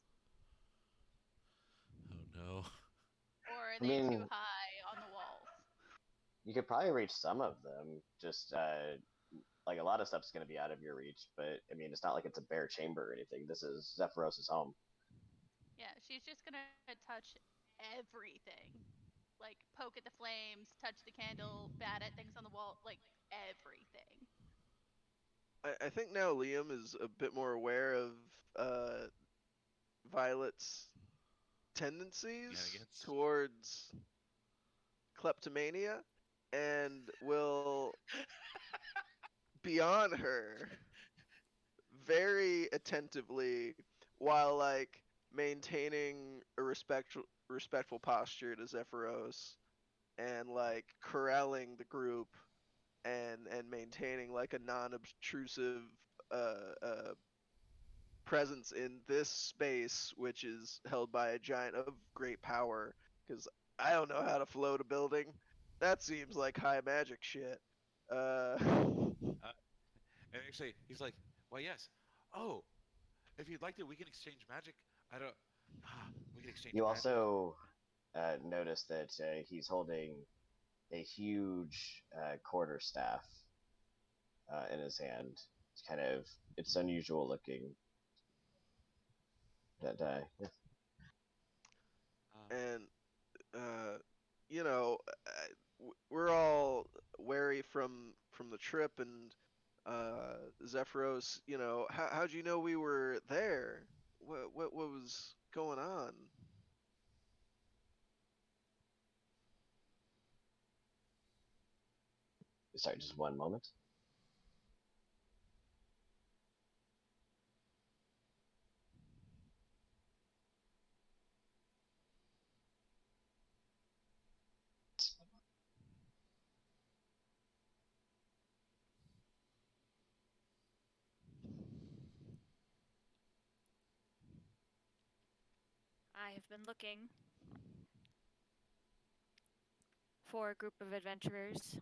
Oh no. Or are I they too mean, high on the walls? you could probably reach some of them. Just like a lot of stuff's going to be out of your reach, but I mean, it's not like it's a bare chamber or anything. This is Zephyros' home. Yeah, she's just gonna touch everything. Like poke at the flames, touch the candle, bat at things on the wall, like everything. I think now Liam is a bit more aware of Violet's tendencies Shenanigans. towards kleptomania and will be on her very attentively while like maintaining a respectful posture to Zephyros and like corralling the group and maintaining like a non-obtrusive uh, presence in this space, which is held by a giant of great power. Because I don't know how to float a building. That seems like high magic shit. And actually, he's like, "Why, yes. Oh, if you'd like to, we can exchange magic. I don't. We can exchange You magic. also notice that he's holding a huge quarter staff in his hand. It's unusual looking. That and uh, you know, we're all wary from the trip, and Zephyros, how'd you know we were there? What was going on? sorry, just one moment. I have been looking for a group of adventurers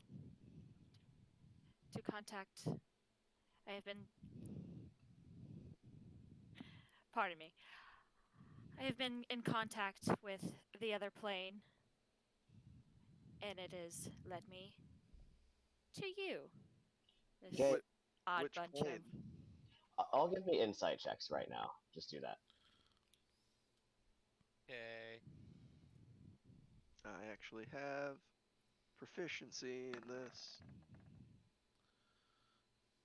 to contact. I have been. Pardon me. I have been in contact with the other plane, and it has led me to you. This Okay, odd Which bunch plane? of. I'll give me insight checks right now. Just do that. Yay! I actually have proficiency in this.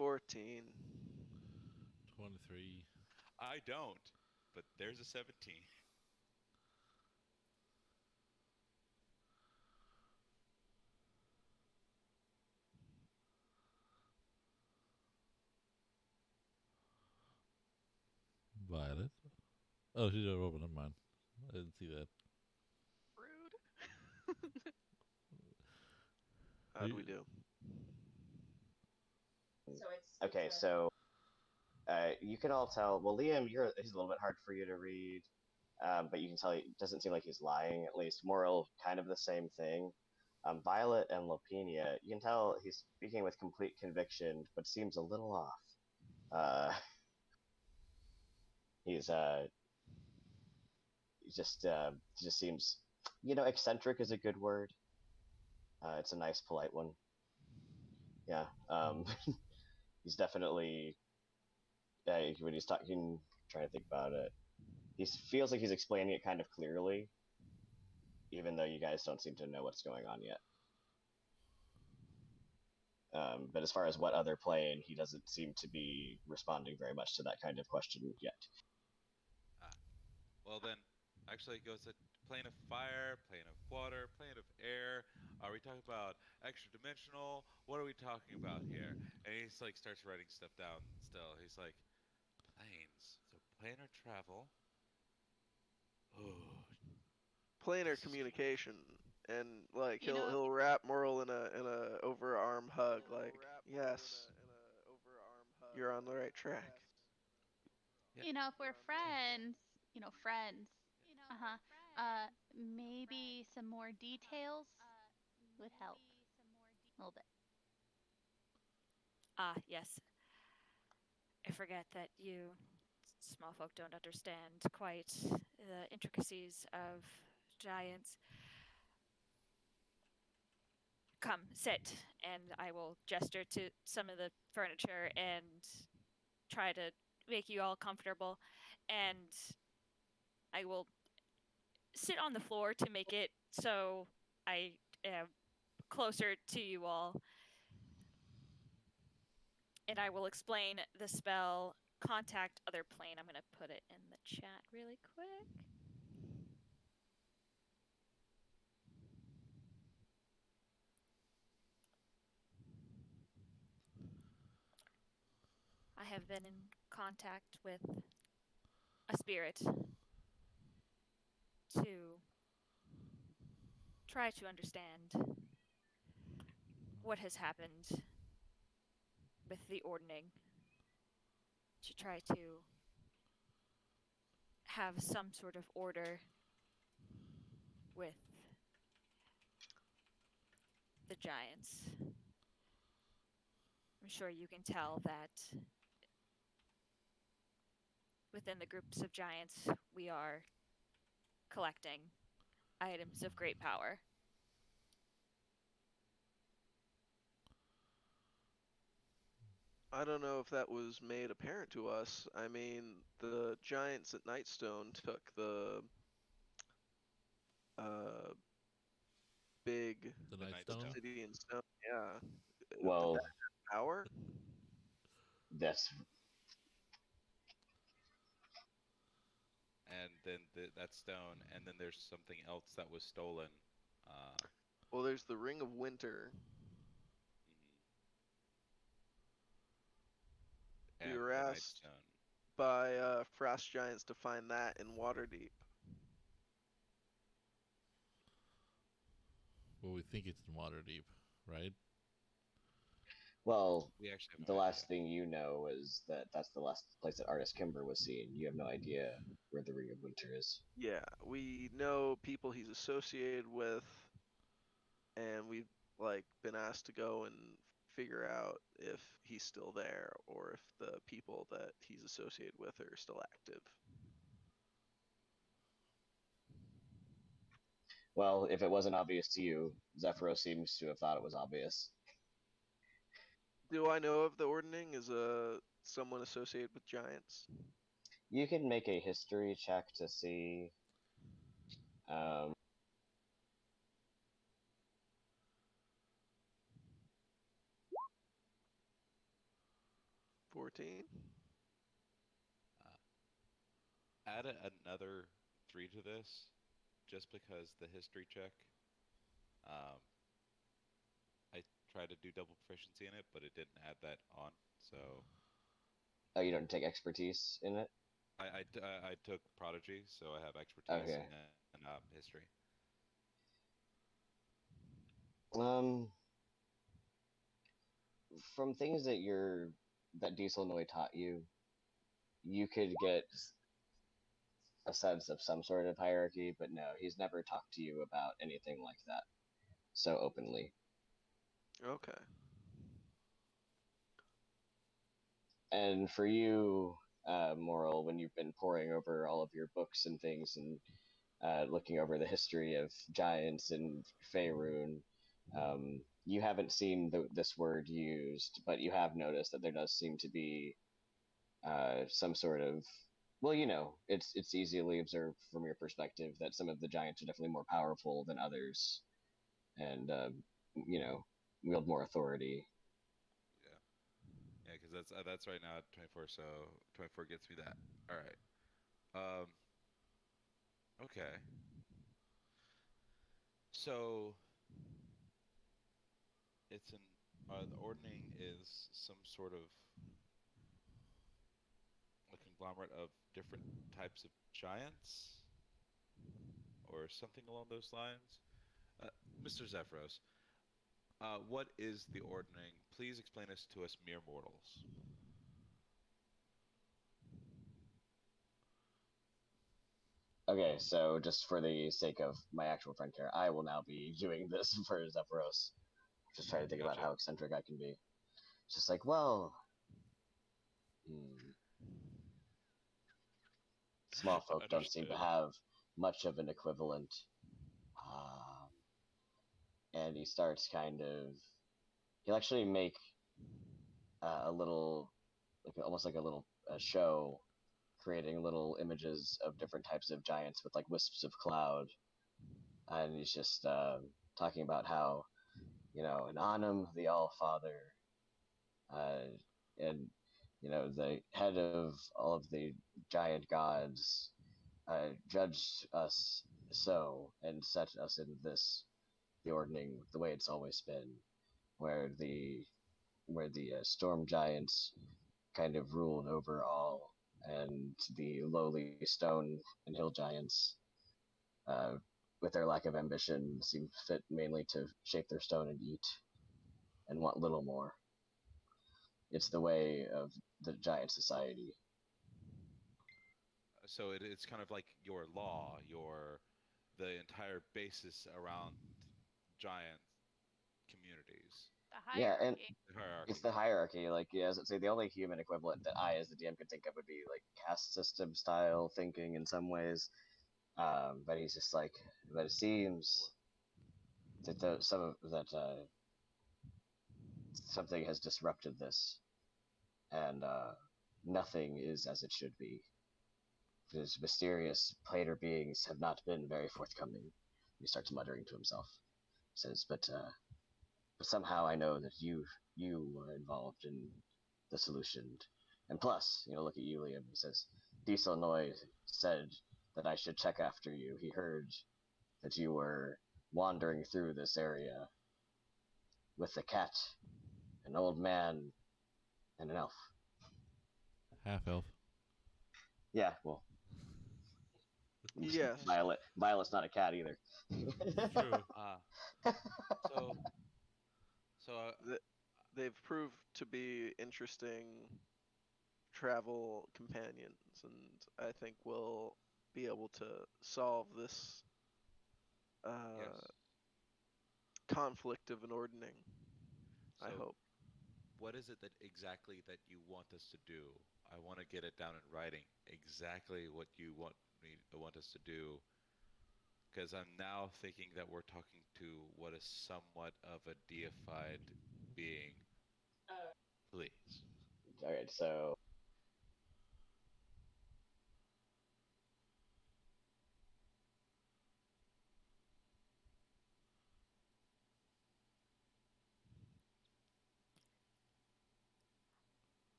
14. 23. I don't, but there's a 17. Violet. Oh, she's over. Never mind. I didn't see that. Rude. How'd we do? Okay, so you can all tell. Well, Liam, he's a little bit hard for you to read, but you can tell it doesn't seem like he's lying. At least Moral, kind of the same thing. Violet and Lopenia, you can tell he's speaking with complete conviction, but seems a little off. He's he just seems, eccentric is a good word. It's a nice, polite one. Yeah. He's definitely when he's talking, trying to think about it. He feels like he's explaining it kind of clearly, even though you guys don't seem to know what's going on yet. But as far as what other plane, he doesn't seem to be responding very much to that kind of question yet. Well then, actually it goes to plane of fire, plane of water, plane of air. Are we talking about extra dimensional? What are we talking about here? And he's like starts writing stuff down still. He's like, planes. So planar travel. Oh, Planar this is gonna be communication, and like You know, he'll wrap Merle in a overarm hug, like, yes, you're on the right track. Yeah. if we're friends, friends. Uh-huh. Maybe some more details would help a little bit. Ah, yes. I forget that you small folk don't understand quite the intricacies of giants. Come, sit, and I will gesture to some of the furniture and try to make you all comfortable. And I will sit on the floor to make it so I am closer to you all. And I will explain the spell contact other plane. I'm going to put it in the chat really quick. I have been in contact with a spirit to try to understand what has happened with the ordning, to try to have some sort of order with the giants. I'm sure you can tell that within the groups of giants, we are collecting items of great power. I don't know if that was made apparent to us. I mean, the giants at Nightstone took the uh, big The The Nightstone. Nightstone. obsidian stone. Yeah. Did Well, that have power? that's And then that stone, and then there's something else that was stolen. Uh, Well, there's the Ring of Winter. We and were the asked Nightstone. by Frost Giants to find that in Waterdeep. Well, we think it's in Waterdeep, right? well. We actually have The no last idea. thing you know is that that's the last place that Artist Kimber was seen. You have no idea where the Ring of Winter is. Yeah, we know people he's associated with, and we've like been asked to go and figure out if he's still there or if the people that he's associated with are still active. Well, if it wasn't obvious to you, Zephyro seems to have thought it was obvious. Do I know of the Ordning as someone associated with giants? You can make a history check to see. Um, 14? Add another 3 to this, just because the history check. Um, I tried to do double proficiency in it, but it didn't add that on. So oh, you don't take expertise in it? I took prodigy, so I have expertise Okay. and history. Um, from things that Diesel Noi taught you, you could get a sense of some sort of hierarchy, but no, he's never talked to you about anything like that so openly. Okay. And for you, Moral, when you've been poring over all of your books and things and looking over the history of giants and Faerun, you haven't seen this word used, but you have noticed that there does seem to be some sort of, well, it's easily observed from your perspective that some of the giants are definitely more powerful than others, and wield more authority. because that's right now at 24. So 24 gets me that. All right. Okay. So it's an the ordning is some sort of a conglomerate of different types of giants or something along those lines. Mr. Zephyros, what is the ordning? Please explain this to us mere mortals. Okay, so just for the sake of my actual friend here, I will now be doing this for Zephyros. Just trying to think about Gotcha. how eccentric I can be. It's just like, well, hmm, small folk don't seem to Understood. have much of an equivalent. Um, and he starts kind of. He'll actually make a little, like almost like a little show, creating little images of different types of giants with like wisps of cloud, and he's just talking about how, in Anum, the All Father, and the head of all of the giant gods, judged us so and set us in the ordning the way it's always been, where the storm giants kind of ruled over all, and the lowly stone and hill giants, uh, with their lack of ambition, seem fit mainly to shape their stone and eat, and want little more. It's the way of the giant society. So it's kind of like your law, the entire basis around giant communities, The Yeah, and hierarchy. the hierarchy. it's the hierarchy. Like, yeah, as I'd say, the only human equivalent that I, as the DM, could think of would be like caste system style thinking in some ways. But he's just like, but it seems that something has disrupted this, and nothing is as it should be. These mysterious planar beings have not been very forthcoming. He starts muttering to himself. Says, but somehow I know that you were involved in the solution. And plus, look at you, Liam. He says, Diesel Noy said that I should check after you. He heard that you were wandering through this area with a cat, an old man, and an elf. Half elf. Yeah, well, Yes. Violet's not a cat either. True. So so They've proved to be interesting travel companions, and I think we'll be able to solve this yes. conflict of an ordning. I So hope. what is it that exactly that you want us to do? I want to get it down in writing exactly what you want us to do, because I'm now thinking that we're talking to what is somewhat of a deified being. Please. All right, so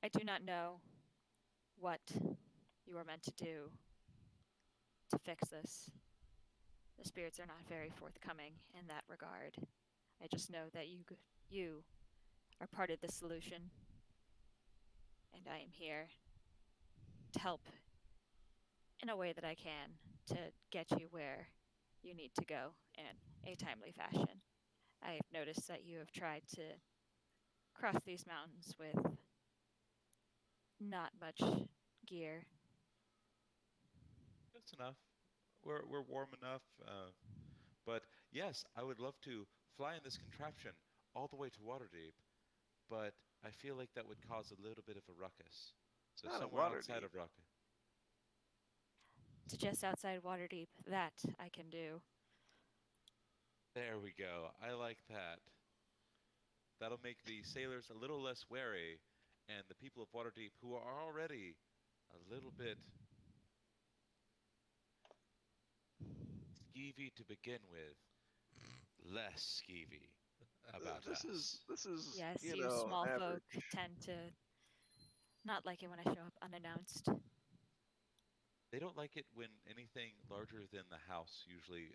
I do not know what you are meant to do to fix this. The spirits are not very forthcoming in that regard. I just know that you are part of the solution, and I am here to help in a way that I can to get you where you need to go in a timely fashion. I've noticed that you have tried to cross these mountains with not much gear. That's enough. We're warm enough. But yes, I would love to fly in this contraption all the way to Waterdeep, but I feel like that would cause a little bit of a ruckus. So Not a somewhere outside Waterdeep. of Ruckus. To just outside Waterdeep, that I can do. There we go. I like that. That'll make the sailors a little less wary, and the people of Waterdeep, who are already a little bit skeevy to begin with, less skeevy. about this us. is Yes, you you know small average. folk tend to not like it when I show up unannounced. They don't like it when anything larger than the house usually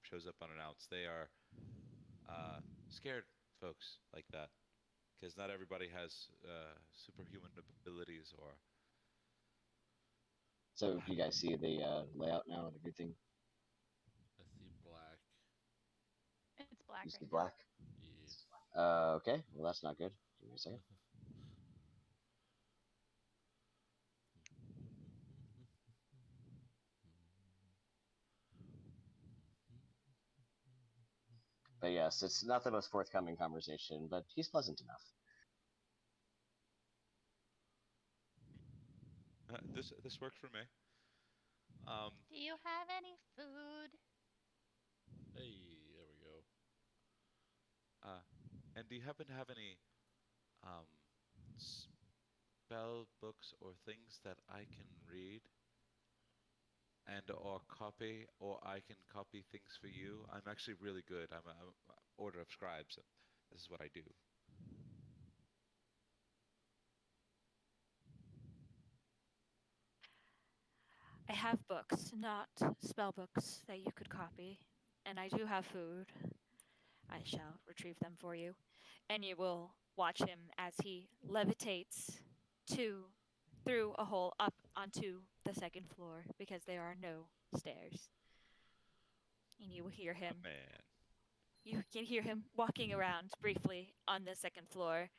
shows up unannounced. They are scared folks like that because not everybody has superhuman abilities or. So you guys see the layout now and everything. I see black. It's black You right see now. black. Yes. Okay. Well, that's not good. Give me a second. But yes, it's not the most forthcoming conversation, but he's pleasant enough. This works for me. Do you have any food? Hey, there we go. And do you happen to have any um, spell books or things that I can read and or copy, or I can copy things for you? I'm actually really good. I'm a order of scribes. This is what I do. I have books, not spell books that you could copy, and I do have food. I shall retrieve them for you, and you will watch him as he levitates through a hole up onto the second floor because there are no stairs. And you will hear him. Man, You can hear him walking around briefly on the second floor,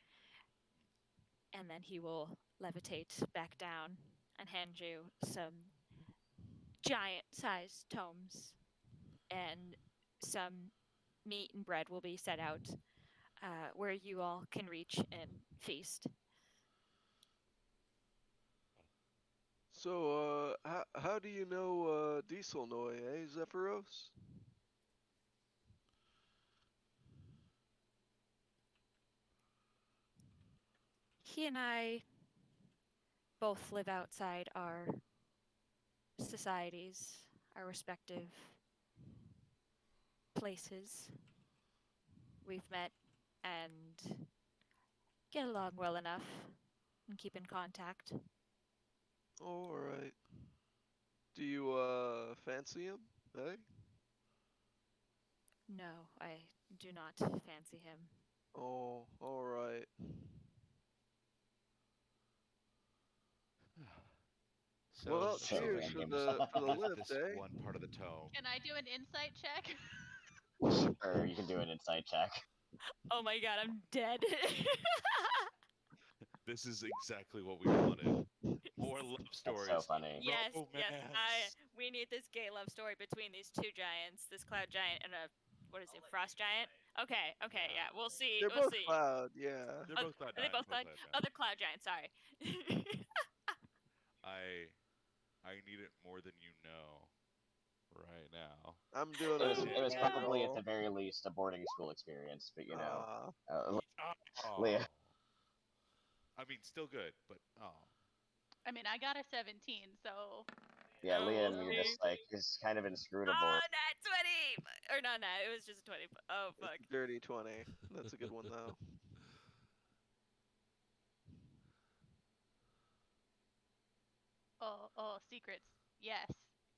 and then he will levitate back down and hand you some giant-sized tomes, and some meat and bread will be set out where you all can reach and feast. So, how do you know Dieselnoy, Zephyros? He and I both live outside our societies, our respective places. We've met and get along well enough and keep in contact. All right. Do you fancy him? Hey. No, I do not fancy him. Oh, all right. so Well, So cheers for random. the lift lift, this eh? one part of the tome. Can I do an insight check? Or you can do an insight check. Oh my god, I'm dead. This is exactly what we wanted. More love That's stories. so funny. Yes, yes. Romance. We need this gay love story between these two giants, this cloud giant and a what is it, frost giant? Okay, yeah. We'll see. They're We'll both see. cloud, yeah. They're both cloud Are they nine, both cloud? Cloud nine. Other cloud giant. Sorry. I need it more than you know right now. I'm doing It was a probably at roll. the very least a boarding school experience, but you know, Ah, Oh. Leah. I mean, still good, but oh. I mean, I got a 17, so Yeah, Oh, Liam, we'll you're see. just like is kind of inscrutable. Oh, that 20! Or no, it was just a 20. Oh, fuck. it's a dirty 20. That's a good one though. oh, secrets. Yes.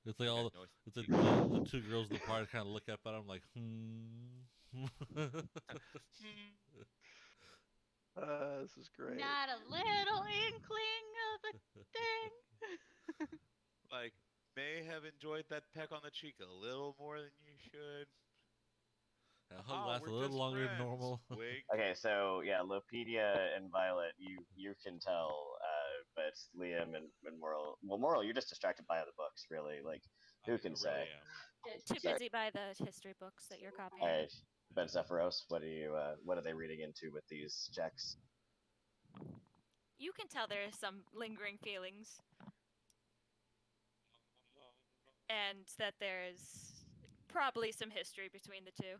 It's like all. Okay, no, It's like the two girls in the party kind of look up at him like, This is great. Not a little inkling of a thing. like, may have enjoyed that peck on the cheek a little more than you should. That hug lasts a we're little just longer than friends. normal. Wink. Okay, so yeah, Lopedia and Violet, you can tell, but Liam and Moral, well, Moral, you're just distracted by other books, really. Like, who can I say? really am. Too Sorry. busy by the history books that you're copying. All right, but Zephyros, what are they reading into with these checks? You can tell there is some lingering feelings. And that there's probably some history between the two.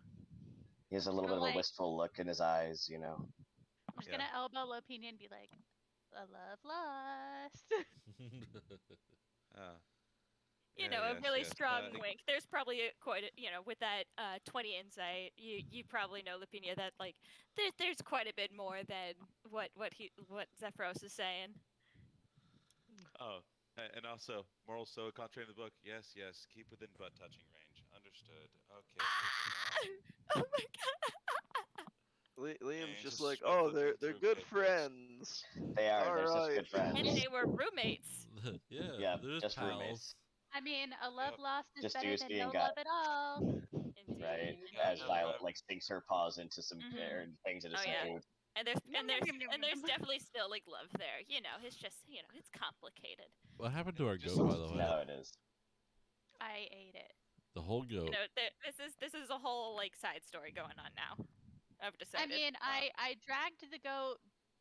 He has a little bit of a Like- wistful look in his eyes, you know. I'm just Yeah. gonna elbow Lopini and be like, a love lost. Uh, you Yeah, know, a yes, really yes, strong it- wink. There's probably quite a, you know, with that 20 insight, you probably know, Lapinia, that like there's quite a bit more than what Zephyros is saying. Oh, and also, moral so concentrate in the book. Yes, yes. Keep within butt touching range. Understood. Okay. Oh my god! Liam's he's just just like, oh, flipping they're through good papers. friends. They are. All They're such right. good friends. And they were roommates. Yeah, Yeah, they're just pals. roommates. I mean, a love Yep. lost is Just better dudes than being no got- love at all. Indeed. Right? Yeah, As no, Violet I've- like sinks her paws into some Mhm. air and hangs into Oh, some yeah. food. And there's Yum, yum, yum, yum, and there's yum. definitely still like love there. You know, it's just, you know, it's complicated. What happened to our Just- goat, by the way? No, it is. I ate it. The whole goat. You know, this is a whole like side story going on now. I've I decided. mean, I dragged the goat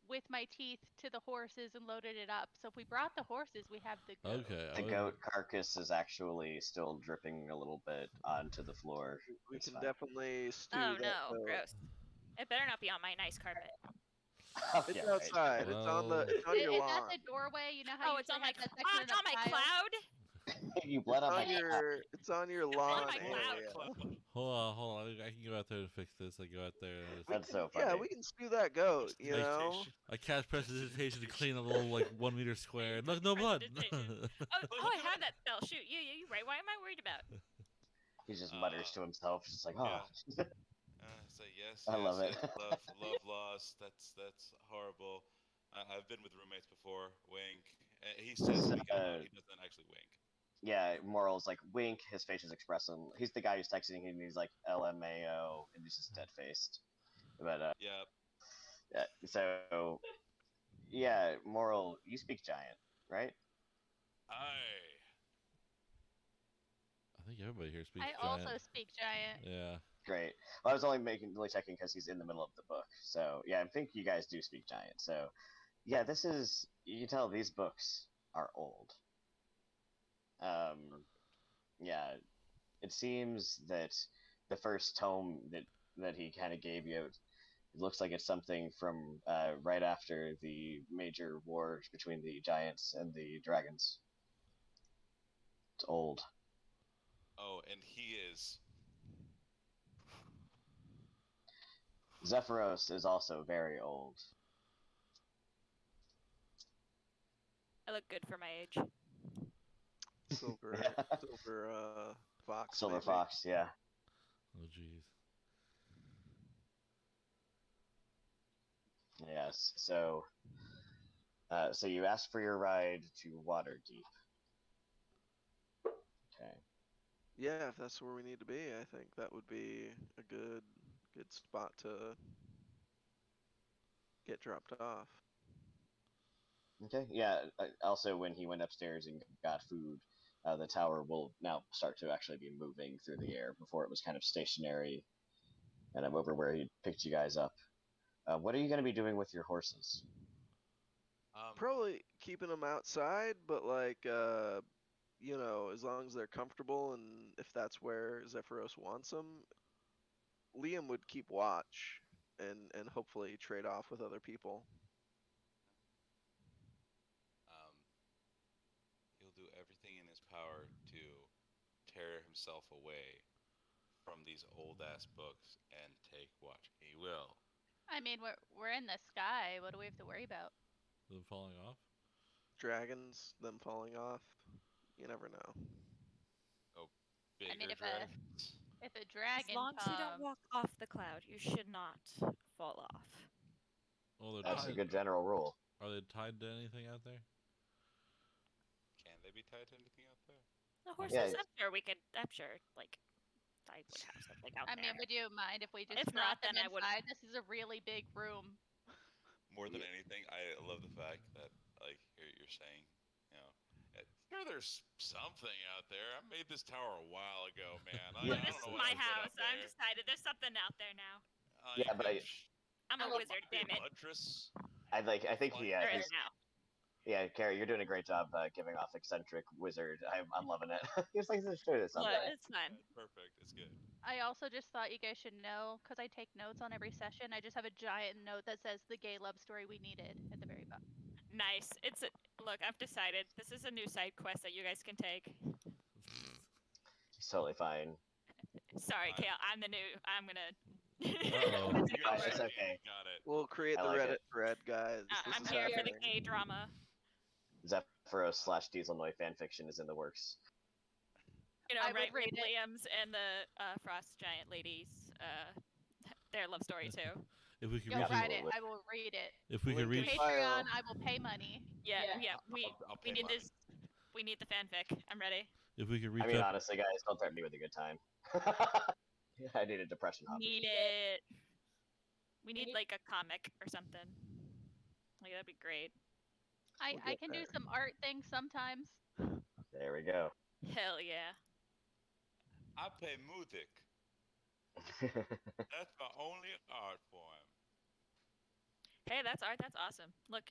with my teeth to the horses and loaded it up. So if we brought the horses, we have the goat. Okay. The I was- goat carcass is actually still dripping a little bit onto the floor. We It's can fine. definitely stew Oh that no, goat. gross! It better not be on my nice carpet. It's Yeah, right. outside. It's on the. It's on your It's lawn. at the doorway. You know how Oh, it's on my that oh, section it's of on my tile? cloud. You bled on my It's on your lawn my area. Hold on. I can go out there and fix this. I go out there. And That's so funny. Yeah, we can stew that goat. You know. Meditation. I cast prestidigitation to clean a little like 1 meter square. Look, no blood. Prestidigitation. Oh, I have that spell. Shoot, you right. Why am I worried about? He just mutters to himself, just like, oh. Yeah. So yes, I love yes, it. yes, love lost. That's horrible. I've been with roommates before. Wink. He says wink out loud. He doesn't actually wink. Yeah, Moral's like, wink, his facial expression. He's the guy who's texting him, and he's like, LMAO, and he's just dead-faced. But, Yeah. yeah, so, yeah, Moral, you speak giant, right? I think everybody here speaks I giant. also speak giant. Yeah. Great. Well, I was only really checking because he's in the middle of the book. So, yeah, I think you guys do speak giant. So, yeah, this is, you can tell these books are old. Yeah, it seems that the first tome that he kind of gave you, it looks like it's something from right after the major war between the giants and the dragons. It's old. Oh, and he is. Zephyros is also very old. I look good for my age. Silver, fox. Silver maybe. Fox, yeah. Oh jeez. Yes. So, so you asked for your ride to Waterdeep. Okay. Yeah, if that's where we need to be, I think that would be a good spot to get dropped off. Okay. Yeah. Also, when he went upstairs and got food, the tower will now start to actually be moving through the air. Before it was kind of stationary, and I'm over where he picked you guys up. What are you going to be doing with your horses? Probably keeping them outside, but like, you know, as long as they're comfortable and if that's where Zephyros wants them, Liam would keep watch and hopefully trade off with other people. He'll do everything in his power to tear himself away from these old ass books and take watch. He will. I mean, we're in the sky. What do we have to worry about? Them falling off. Dragons, them falling off, you never know. Bigger mean, if dragons. If a As dragon long as you don't comes, walk off the cloud, you should not fall off. Oh, they're That's a tied. good general rule. Are they tied to anything out there? Can they be tied to anything out there? The horses, Yeah. I'm sure, like, I would have something out I there. mean, would you mind if we just If brought not, them then I would- inside? This is a really big room. More than anything, I love the fact that, like, you're saying, you know, sure, there's something out there. I made this tower a while ago, man. I Well, don't this know is what my I put up house. I'm there. decided there's something out there now. Yeah, but I'm a Hello, wizard, damn it. Buttress. I think he There he's, is now. yeah, Carrie, you're doing a great job giving off eccentric wizard. I'm loving it. He's like, let's do this Look, someday. it's fun. Perfect. It's good. I also just thought you guys should know, because I take notes on every session. I just have a giant note that says the gay love story we needed at the very bottom. Nice. Look, I've decided this is a new side quest that you guys can take. totally fine. Sorry, Fine. Kale. I'm the new. I'm gonna. Uh-oh. I'm gonna take You're over. It's the okay. Got it. We'll create I the like Reddit it. thread, guys. This I'm is here for the happening. gay drama. Zephyros / Dieselnoy fanfiction is in the works. You know, I would right? read With it. Liam's and the Frost Giant ladies. Their love story too. If we could You'll reach, write it. Absolutely. I will read it. if we could Link in reach, bio. Patreon, I will pay money. Yeah, yeah. I'll We pay need money. this. We need the fanfic. I'm ready. if we could reach I mean, up, honestly, guys, don't threaten me with a good time. I need a depression hobby. Need it. We need like a comic or something. Like that'd be great. I We'll get can do there. some art things sometimes. There we go. Hell yeah. I pay music. That's my only art form. Hey, that's art. That's awesome. Look,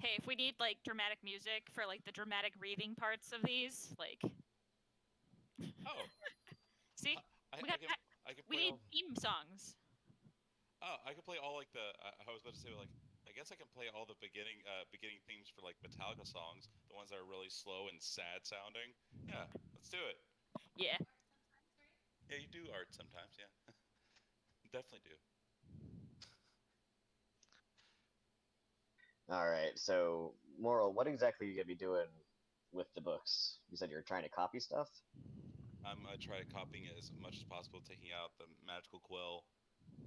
hey, if we need like dramatic music for like the dramatic reading parts of these, like, Oh, see, I, We I got can that- I can we play need all, theme songs. I can play all like the I was about to say like I guess I can play all the beginning themes for like Metallica songs, the ones that are really slow and sad sounding. Yeah, let's do it. Yeah. Yeah, you do art sometimes. Yeah, definitely do. All right. So, Moral, what exactly are you gonna be doing with the books? You said you're trying to copy stuff. I'm gonna try copying it as much as possible, taking out the magical quill,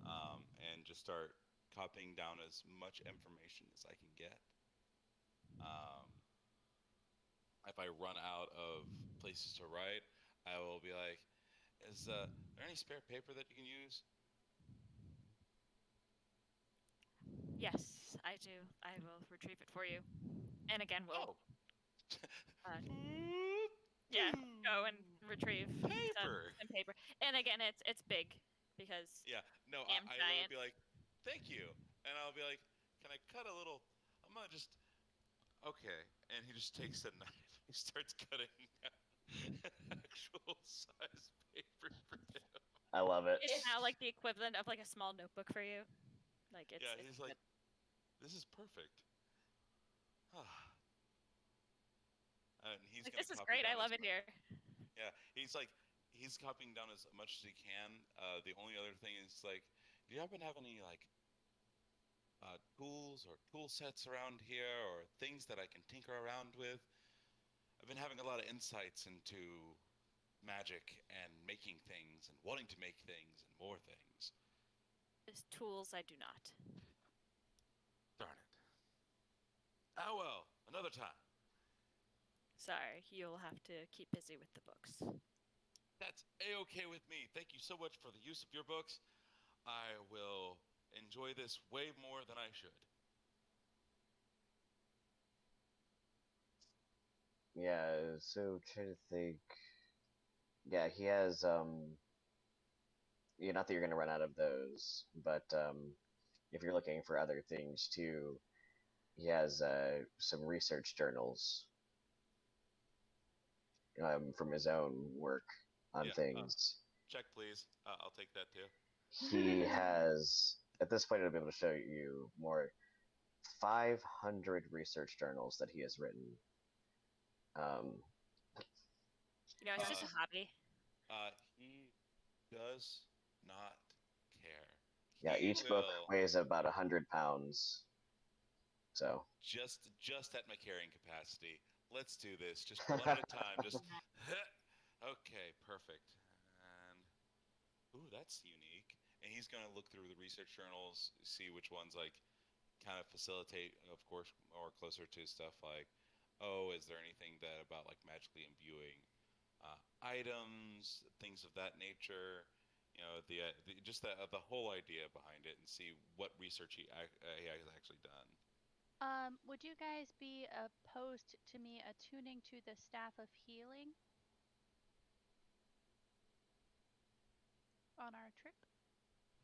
and just start copying down as much information as I can get. Um, if I run out of places to write, I will be like, "Is there any spare paper that you can use?" Yes, I do. I will retrieve it for you. And again, we'll Oh. yeah go and retrieve Paper. some paper. And again, it's big because Yeah, no, Damn I giant. will be like, "Thank you," and I'll be like, "Can I cut a little?" I'm gonna just, okay, and he just takes a knife. He starts cutting actual size paper for him. I love it. it's now like the equivalent of like a small notebook for you. Like it's Yeah, it's he's good. like, "This is perfect." And he's Like, gonna this is copy great. I down love as it here. Yeah, he's copying down as much as he can. The only other thing is like, do you happen to have any like tools or tool sets around here, or things that I can tinker around with? I've been having a lot of insights into magic and making things and wanting to make things and more things. As tools, I do not. Darn it. Oh well, another time. Sorry, you'll have to keep busy with the books. That's a-okay with me. Thank you so much for the use of your books. I will enjoy this way more than I should. Yeah. So, trying to think. Yeah, he has. Yeah, not that you're gonna run out of those, but if you're looking for other things too, he has some research journals from his own work on Yeah, things. Check, please. I'll take that too. He has, at this point, I'll be able to show you more 500 research journals that he has written. You know, it's just a hobby. He does not care. Yeah, He each book will weighs about 100 pounds. So, just at my carrying capacity. Let's do this, just one at a time. Just okay, perfect. And ooh, that's unique. And he's gonna look through the research journals, see which ones like kind of facilitate, of course, more closer to stuff like, oh, is there anything that about like magically imbuing items, things of that nature. You know, just the whole idea behind it, and see what research he has actually done. Would you guys be opposed to me attuning to the staff of healing on our trip?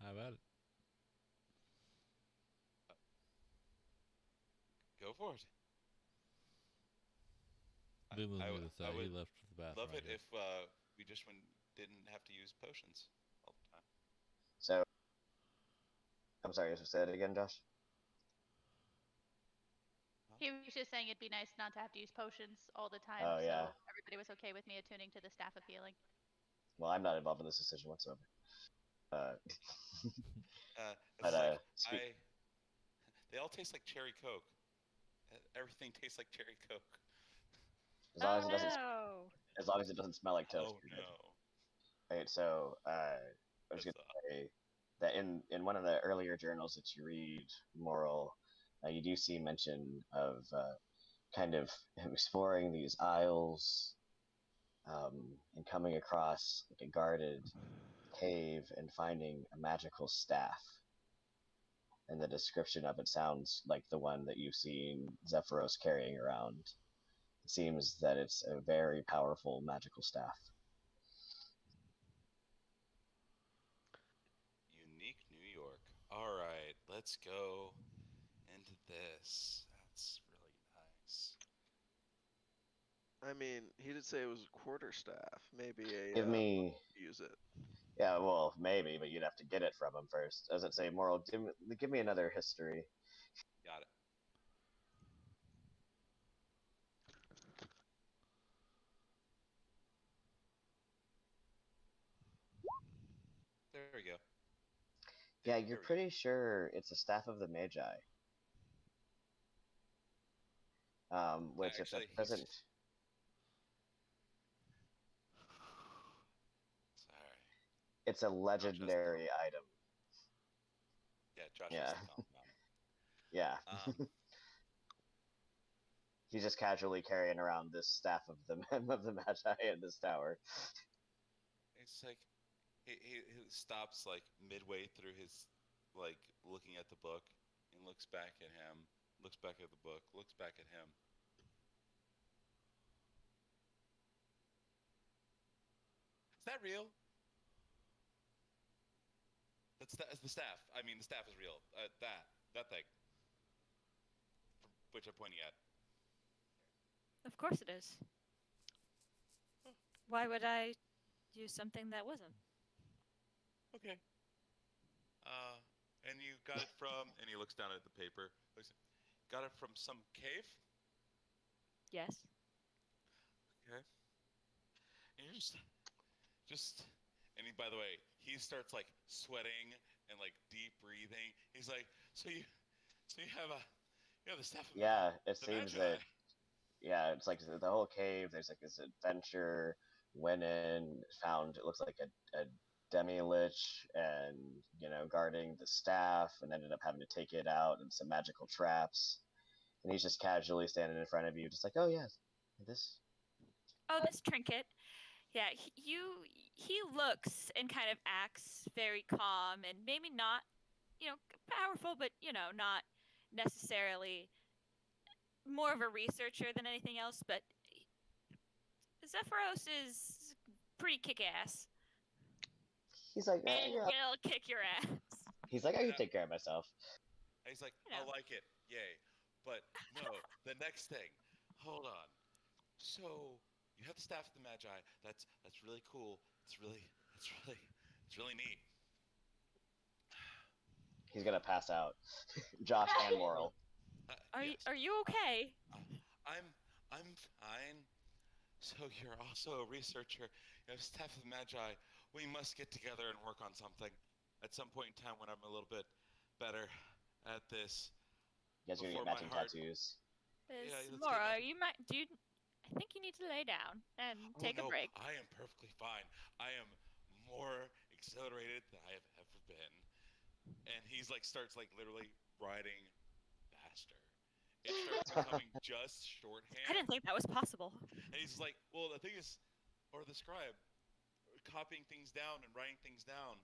how about it? Go for it. Dylan I knew this I out. He would left for the bathroom. love I it guess. if we just didn't have to use potions all the time. so I'm sorry, just say it again, Josh. He was just saying it'd be nice not to have to use potions all the time, Oh, so yeah. everybody was okay with me attuning to the staff of healing. well, I'm not involved in this decision whatsoever. It's But, like speak- they all taste like cherry Coke. Everything tastes like cherry Coke. as long as Oh it doesn't, no! as long as it doesn't smell like toast. Oh you're good. no. Right. So, I was That's, gonna say that in one of the earlier journals that you read, Moral, you do see mention of kind of exploring these aisles, and coming across like a guarded cave and finding a magical staff. And the description of it sounds like the one that you've seen Zephyros carrying around. It seems that it's a very powerful magical staff. Unique New York. All right, let's go into this. That's really nice. I mean, he did say it was a quarterstaff. Maybe Give me, use it. yeah, well, maybe, but you'd have to get it from him first. Does it say Moral? Give me another history. Got it. There we go. Yeah, There you're we go. pretty sure it's a staff of the Magi. Which if Actually, it doesn't, Sorry. it's a legendary item. Yeah, Josh Yeah. has to calm down. Yeah. Um, He's just casually carrying around this staff of the of the Magi in this tower. it's like he stops like midway through his like looking at the book and looks back at him, looks back at the book, looks back at him. Is that real? That's the staff. I mean, the staff is real. That thing. Which I'm pointing at. Of course it is. Why would I use something that wasn't? Okay. And you got it from, and he looks down at the paper. Got it from some cave? Yes. Okay. And you're just, and he, by the way, he starts like sweating and like deep breathing. He's like, so you have the staff of Yeah, it the seems Magi. that. Yeah, it's like the whole cave. There's like this adventure. Went in, found it looks like a demi lich, and guarding the staff, and ended up having to take it out and some magical traps. And he's just casually standing in front of you, just like, oh yes, this. Oh, this trinket. Yeah, he looks and kind of acts very calm and maybe not, powerful, but not necessarily more of a researcher than anything else. But Zephyros is pretty kick-ass. He's like, And will kick your ass. he's like, I can take care of myself. And he's like, You I know. like it, yay. But no, the next thing. Hold on. So you have the staff of the Magi. That's really cool. It's really neat. He's gonna pass out. Josh and Moral. Yes. Are you okay? I'm fine. So you're also a researcher. You have staff of the Magi. We must get together and work on something at some point in time when I'm a little bit better at this. You guys are gonna Before get my matching heart- tattoos. Yeah, let's get Mora, back- I think you need to lay down and Oh, take a no, break. I am perfectly fine. I am more exhilarated than I have ever been. And he's like starts like literally riding faster. It starts becoming just shorthand. I didn't think that was possible. And he's like, well, the thing is, or the scribe, copying things down and writing things down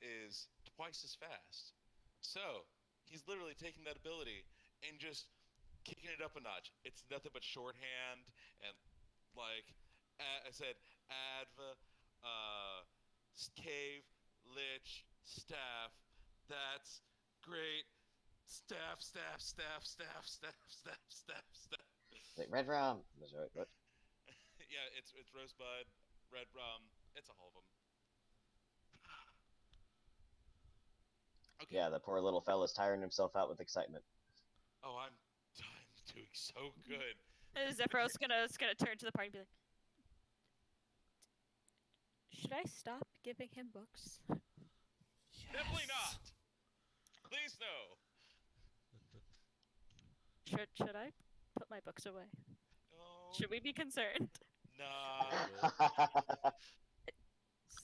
is twice as fast. So he's literally taking that ability and just kicking it up a notch. It's nothing but shorthand and like I said, adva, cave, lich, staff. That's great. Staff. Like red rum. What? Yeah, it's Rosebud, Red Rum. It's all of them. Okay. Yeah, the poor little fella's tiring himself out with excitement. Oh, I'm doing so good. Zephyros gonna turn to the party and be like, Should I stop giving him books? Definitely Yes. not. Please no. Should I put my books away? No. Should we be concerned? Nah.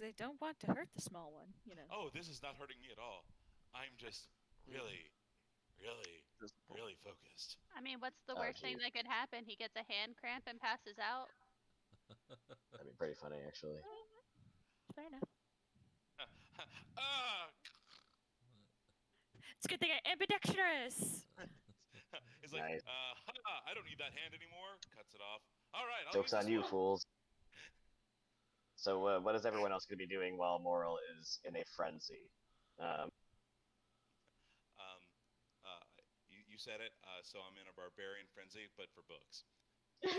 They don't want to hurt the small one, you know. Oh, this is not hurting me at all. I'm just really, really, really focused. I mean, what's the Oh, worst thing geez. that could happen? He gets a hand cramp and passes out. That'd be pretty funny, actually. Fair enough. Ah! It's a good thing I'm ambidextrous. It's like, Nice. I don't need that hand anymore. Cuts it off. All right, I'll Joke's use on this you, one. fools. So, what is everyone else going to be doing while Moral is in a frenzy? You said it. So I'm in a barbarian frenzy, but for books.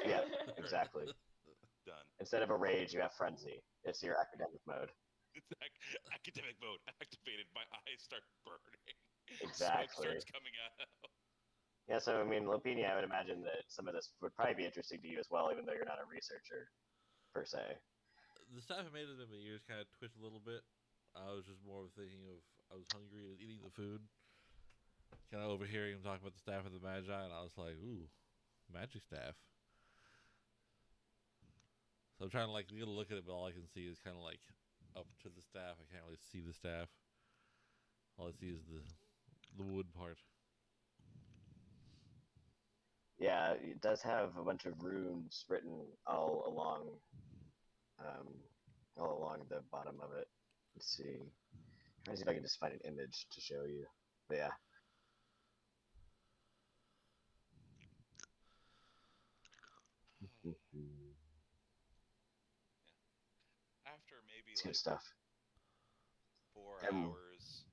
Yeah, exactly. Done. Instead of a rage, you have frenzy. It's your academic mode. It's academic mode activated. My eyes start burning. Exactly. Smoke starts coming out. Yeah, so I mean, Lopinia, I would imagine that some of this would probably be interesting to you as well, even though you're not a researcher, per se. The stuff I made in my ears kind of twitched a little bit. I was just more thinking of I was hungry, I was eating the food. Kind of overhearing him talk about the staff of the Magi, and I was like, "Ooh, magic staff." So I'm trying to like get a look at it, but all I can see is kind of like up to the staff. I can't really see the staff. All I see is the wood part. Yeah, it does have a bunch of runes written all along the bottom of it. Let's see. Trying to see if I can just find an image to show you. But yeah. After maybe It's like good stuff. 4 And- hours,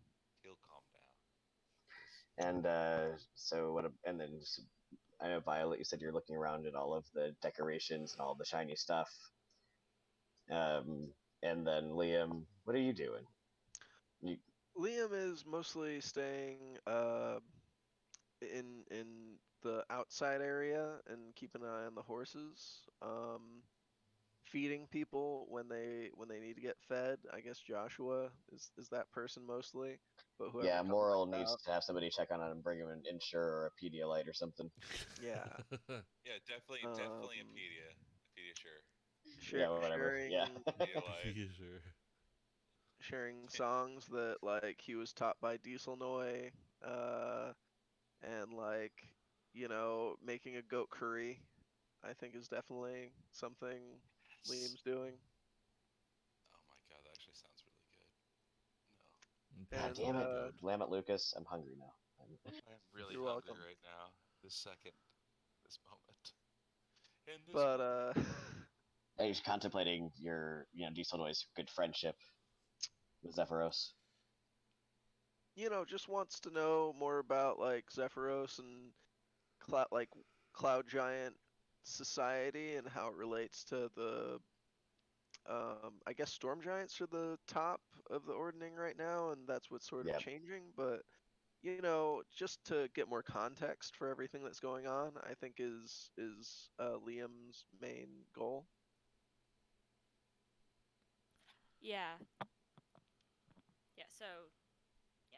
he'll calm down. And so what? And then I know Violet, you said you're looking around at all of the decorations and all the shiny stuff. And then Liam, what are you doing? Liam is mostly staying in the outside area and keeping an eye on the horses. Feeding people when they need to get fed. I guess Joshua is that person mostly. But whoever Yeah, comes Moral out- needs to have somebody check on him and bring him an Insure or a Pedialyte or something. Yeah. Yeah, definitely a Um, Pediasure. Yeah, whatever. Yeah. Pedialyte. Yeah, sure. sharing songs that like he was taught by Dieselnoy, and like making a goat curry. I think is definitely something Liam's doing. Oh my god, that actually sounds really good. And God And, damn it. uh, Lammet Lucas, I'm hungry now. I'm really You're hungry welcome. right now. This second, this moment. In this But moment. He's contemplating your, Dieselnoy's good friendship with Zephyros. just wants to know more about like Zephyros and Cloud Giant society and how it relates to the I guess Storm Giants are the top of the ordning right now, and that's what's sort of Yep. changing. But just to get more context for everything that's going on, I think is Liam's main goal. Yeah. Yeah, so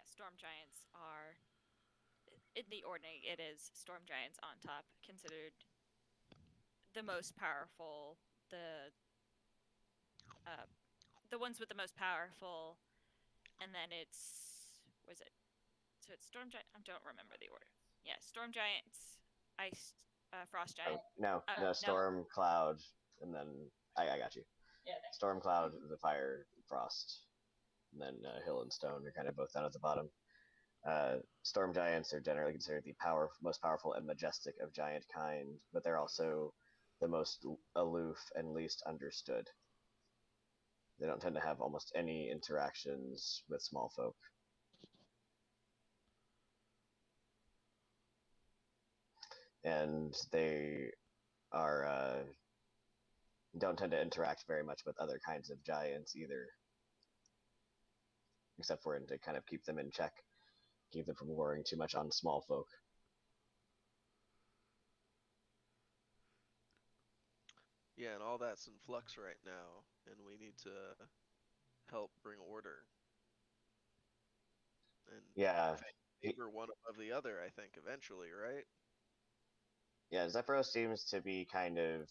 storm giants are in the ordning. It is storm giants on top, considered the most powerful, the ones with the most powerful, and then it's so it's storm giant. I don't remember the order. Yeah, storm giants, ice, frost giant. No, no. Storm, Cloud, and then I got you. Yeah. Storm, Cloud, the Fire, Frost, and then Hill and Stone are kind of both down at the bottom. Storm Giants are generally considered the most powerful and majestic of giant kind, but they're also the most aloof and least understood. They don't tend to have almost any interactions with small folk. And they are don't tend to interact very much with other kinds of giants either, except for to kind of keep them in check, keep them from worrying too much on small folk. Yeah, and all that's in flux right now, and we need to help bring order. And Yeah. favor one above the other, I think, eventually, right? Yeah, Zephyros seems to be kind of,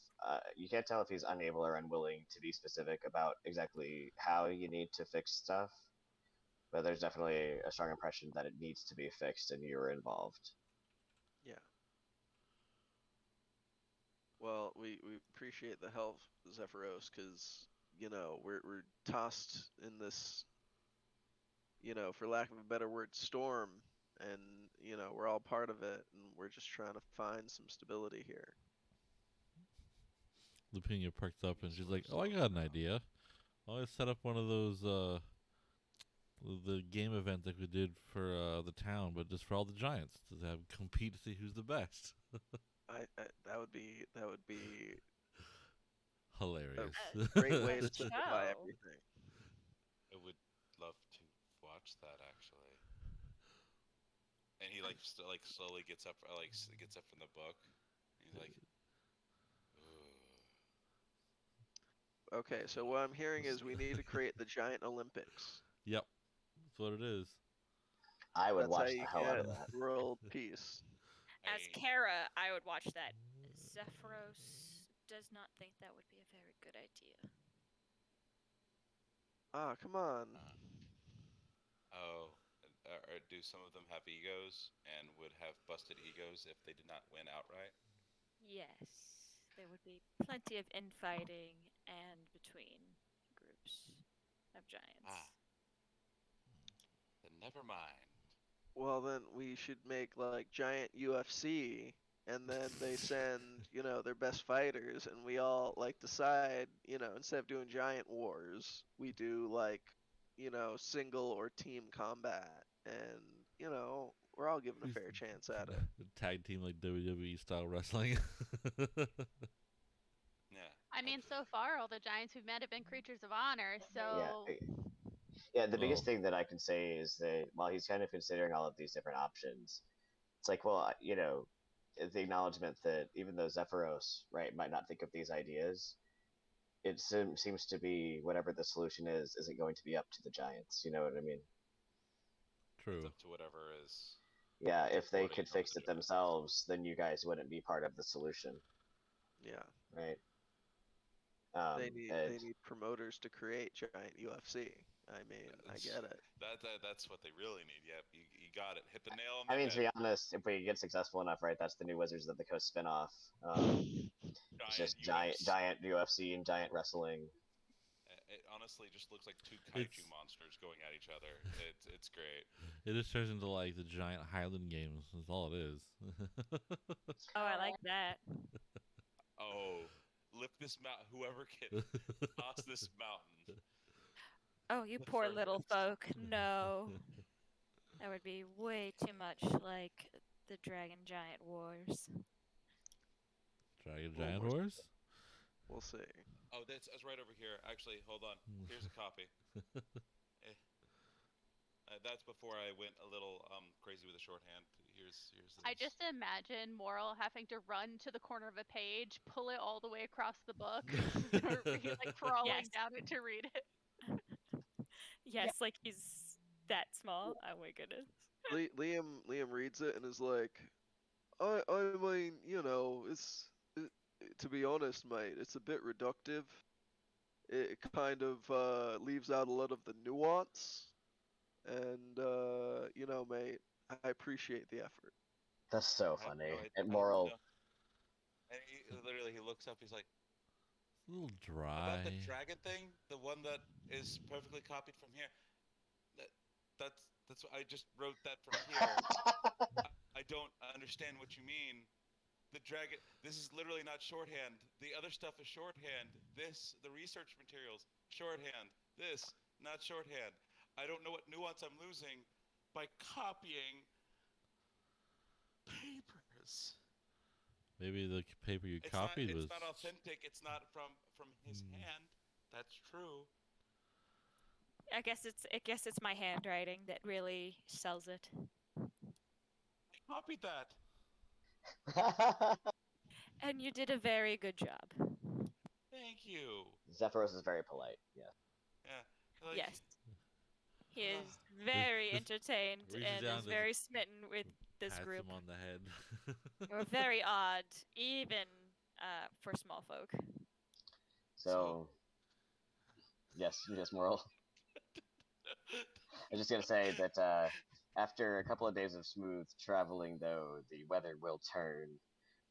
you can't tell if he's unable or unwilling to be specific about exactly how you need to fix stuff, but there's definitely a strong impression that it needs to be fixed and you're involved. Yeah. Well, we appreciate the help, Zephyros, because, you know, we're tossed in this, you know, for lack of a better word, storm, and, you know, we're all part of it, and we're just trying to find some stability here. Lupinia perks up and she's like, Slow "Oh, I got an down. idea. I'll set up one of those the game event like we did for the town, but just for all the giants to have compete to see who's the best." That would be Hilarious. a great way to Let's simplify go. everything. I would love to watch that actually. And he like slowly gets up, gets up from the book. He's like, "Ooh." Okay, so what I'm hearing is we need to create the Giant Olympics. Yep, that's what it is. I would That's how watch you the hell out get of that. world peace. As Hey, Kara, I would watch that. Zephyros does not think that would be a very good idea. Ah, come on. oh, or do some of them have egos and would have busted egos if they did not win outright? Yes, there would be plenty of infighting and between groups of giants. Ah. Then never mind. Well, then we should make like Giant UFC, and then they send, you know, their best fighters, and we all like decide, you know, instead of doing Giant Wars, we do like, you know, single or team combat, and, you know, we're all given a fair chance at it. Tag team like WWE style wrestling. Yeah. I mean, so far all the giants we've met have been creatures of honor. So Yeah, the biggest Oh. thing that I can say is that while he's kind of considering all of these different options, it's like, well, you know, the acknowledgement that even though Zephyros, right, might not think of these ideas, it seems to be whatever the solution is isn't going to be up to the giants. You know what I mean? It's True. up to whatever is. Yeah, if they Supporting could some of fix the it giants. themselves, then you guys wouldn't be part of the solution, Yeah, right? they And need promoters to create Giant UFC. I mean, I get it. That's what they really need. Yep, you got it. Hit the nail on I the mean, head. to be honest, if we get successful enough, right, that's the new Wizards of the Coast spinoff. It's just UFC. giant UFC and giant wrestling. It honestly just looks like two It's- kaiju monsters going at each other. It's great. It just turns into like the giant Highland games. That's all it is. Oh, I like that. Oh, lift this mountain. Whoever can toss this mountain. Oh, you The poor little furthest. folk. No. That would be way too much like the Dragon Giant Wars. Dragon Well, Giant we're- Wars? We'll see. Oh, that's right over here. Actually, hold on. Here's a copy. That's before I went a little crazy with the shorthand. Here's I this. just imagine Moral having to run to the corner of a page, pull it all the way across the book, start like crawling Yes. down it to read it. Yes, like he's that small. Oh my goodness. Liam reads it and is like, I mean, you know, to be honest, mate, it's a bit reductive. It kind of leaves out a lot of the nuance, and you know, mate, I appreciate the effort. That's so I have funny. no idea. And Moral, And he looks up. He's like, It's a little about dry. the dragon thing, the one that is perfectly copied from here. That's what I just wrote that from here. I don't understand what you mean. The dragon. This is literally not shorthand. The other stuff is shorthand. This, the research materials, shorthand. This, not shorthand. I don't know what nuance I'm losing by copying papers. Maybe the paper you It's copied was. not authentic. It's not from his hand. That's true. I guess it's my handwriting that really sells it. I copied that. And you did a very good job. thank you. Zephyros is very polite. Yeah. Yeah. Like, Yes. He Ah. is very This- entertained reaches and down is to very smitten with this Pats group. him on the head. We're very odd, even for small folk. So, yes, Moral. I was just gonna say that after a couple of days of smooth traveling, though, the weather will turn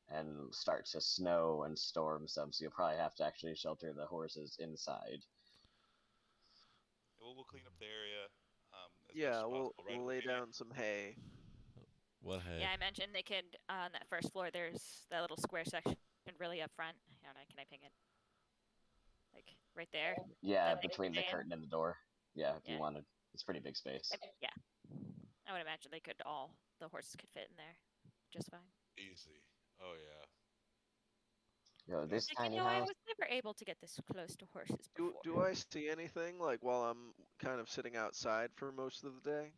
and start to snow and storm some, so you'll probably have to actually shelter the horses inside. we'll clean up the area. As much Yeah, as we'll possible, right, we'll lay Lavinia? down some hay. What heck? Yeah, I mentioned they could on that first floor. There's that little square section really up front. I don't know, can I ping it? Like right there. Yeah, That they between the could stand? curtain and the door. Yeah, if you Yeah. wanted. It's pretty big space. Yeah. I would imagine the horses could fit in there just fine. Easy. Oh yeah. This Like, tiny I house. was never able to get this close to horses before. Do I see anything like while I'm kind of sitting outside for most of the day?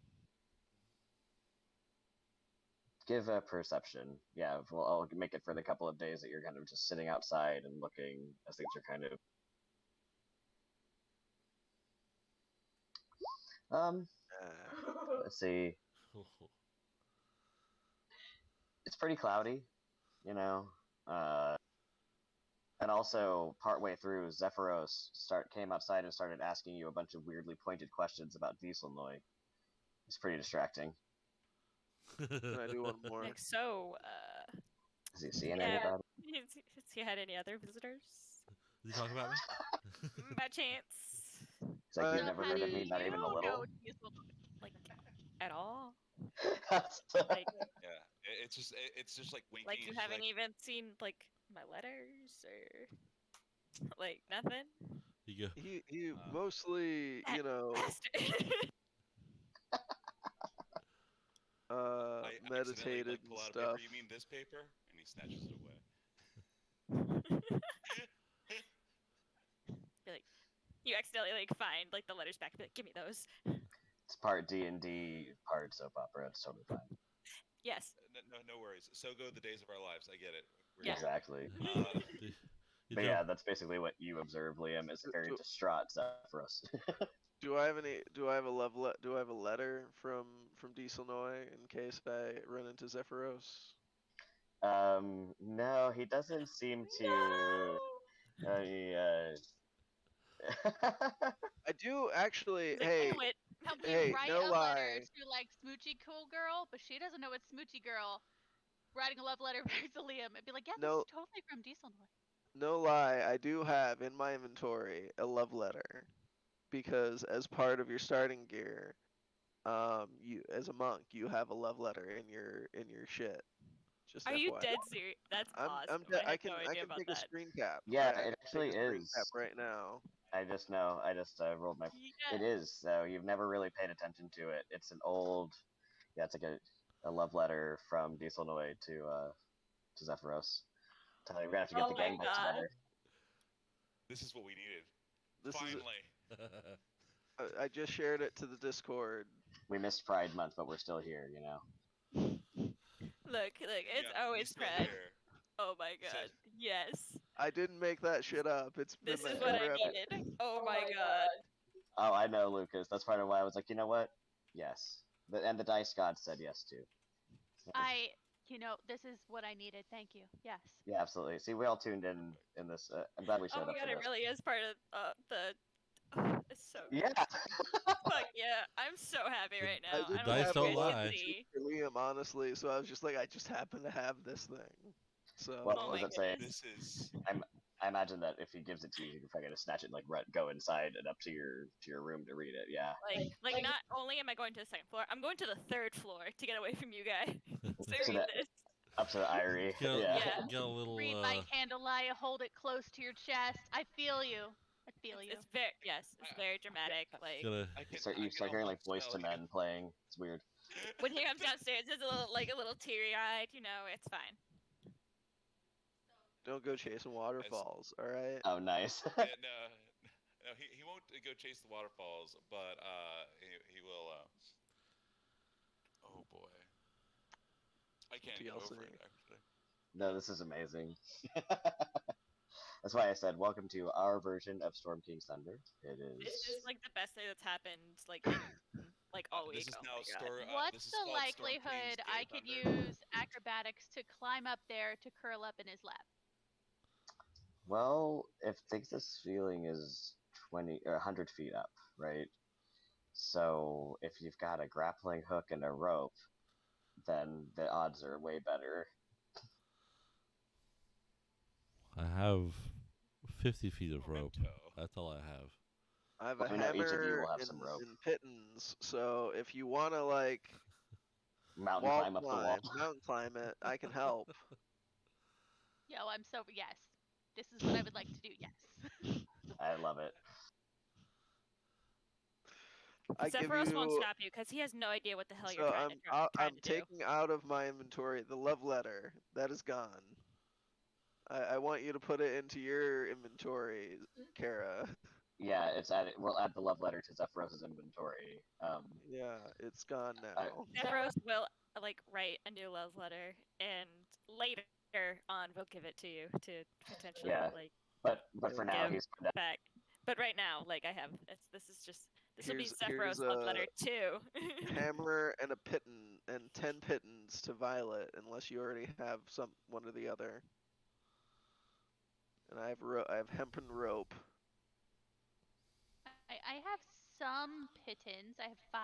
Give a perception. Yeah, well, I'll make it for the couple of days that you're kind of just sitting outside and looking as things are kind of. Let's see. It's pretty cloudy, you know. And also partway through, Zephyros came outside and started asking you a bunch of weirdly pointed questions about Dieselnoy. It's pretty distracting. Can I do one more? Like, so, Is he seeing Yeah. anybody? has he had any other visitors? Did you talk about me? By chance? It's like, you've Uh, never How heard do of me, not you even a know little. Dieselnoy? Like, at all? Like, Yeah. It's just like winking. Like, and you she's haven't like, even seen, like, my letters or, like, nothing? You go. He Uh, mostly, That bastard. I accidentally meditated like and pull out a stuff. paper. You mean this paper? And he snatches it away. Be like, you accidentally, like, find, like, the letters back. Be like, give me those. it's part D&D, part soap opera. It's totally fine. Yes. No worries. So go the days of our lives. I get it. We're Yeah. here. Exactly. You But don't- yeah, that's basically what you observe, Liam, is a very Do- distraught Zephyros. Do I have any? Do I have a letter from Dieselnoy in case I run into Zephyros? No, he doesn't seem to. I do actually. He's like, Hey, I quit. Now we Hey, write no a letter lie. to like Smoochy Cool Girl, but she doesn't know it's Smoochy Girl. Writing a love letter back to Liam and be like, yeah, this No. is totally from Dieselnoy. no lie, I do have in my inventory a love letter, because as part of your starting gear, you as a monk, you have a love letter in your shit. Just Are you FYI. dead serious? That's awesome. I I had can no I idea can about take that. a screen cap. Yeah, I it can actually take a screen is. cap right now. I just know. I just rolled my. Yeah. It is. So you've never really paid attention to it. It's an old. Yeah, it's like a love letter from Dieselnoy to Zephyros. We're gonna have to get Oh the my gang back God. together. This is what we needed. This Finally. I just shared it to the Discord. We missed Pride Month, but we're still here. You know. Look, it's Yeah, always he's still Fred. here. Oh my Said- god. Yes. I didn't make that shit up. It's been This is there what I forever. needed. Oh my god. Oh, I know, Lucas. That's part of why I was like, you know what? Yes. And the dice god said yes too. This is what I needed. Thank you. Yes. Yeah, absolutely. See, we all tuned in this. I'm glad we showed Oh my up god, for it this. really is part of the. It's so good. Yeah. Fuck yeah. I'm so happy right I now. I didn't don't know dice if don't you guys lie. can see. for Liam, honestly, so I was just like, I just happen to have this thing. So What Oh was my it saying? goodness. This is I imagine that if he gives it to you, you can probably just snatch it and like go inside and up to your room to read it. Yeah. Like not only am I going to the second floor, I'm going to the third floor to get away from you guys. to So read that- this. Up to the Irie. Get, Yeah. Yeah. get a little. Read by candlelight. Hold it close to your chest. I feel you. I feel you. It's very it's very dramatic. Like Get a, You start hearing like Voice to Men playing. It's weird. when he comes downstairs, it's a little teary eyed. It's fine. don't go chasing waterfalls, all right? Oh, nice. no, he won't go chase the waterfalls, but he will. Oh boy, I can't get over TLC. it actually. No, this is amazing. That's why I said welcome to our version of Storm King's Thunder. It This is. is like the best thing that's happened like in, like all week. This is Oh now my God. story. What's This is the called Storm King's likelihood Gay I could Thunder. use acrobatics to climb up there to curl up in his lap? Well, if think this feeling is 20 or 100 feet up, right? So if you've got a grappling hook and a rope, then the odds are way better. I have 50 feet of rope. Memento. That's all I have. I have Well, a we know each of you hammer will have some rope. and pittance, so if you want to like Mountain wall climb up the wall. mountain climb it, I can help. Yo, I'm so yes. This is what I would like to do. Yes. I love it. I give Zephyros won't you. stop you because he has no idea what the hell So you're trying I'm to do. taking out of my inventory the love letter that is gone. I want you to put it into your inventory, Kara. Yeah, it's added. We'll add the love letter to Zephyros's inventory. Yeah, it's gone now. Zephyros will like write a new love letter, and later on we'll give it to you to potentially Yeah. like but for now give he's back. But right now, like I have, this will be Here's Zephyros love letter 2. hammer and a pitton and 10 pittons to Violet, unless you already have one or the other. And I have hempen rope. I have some pittons. I have 5.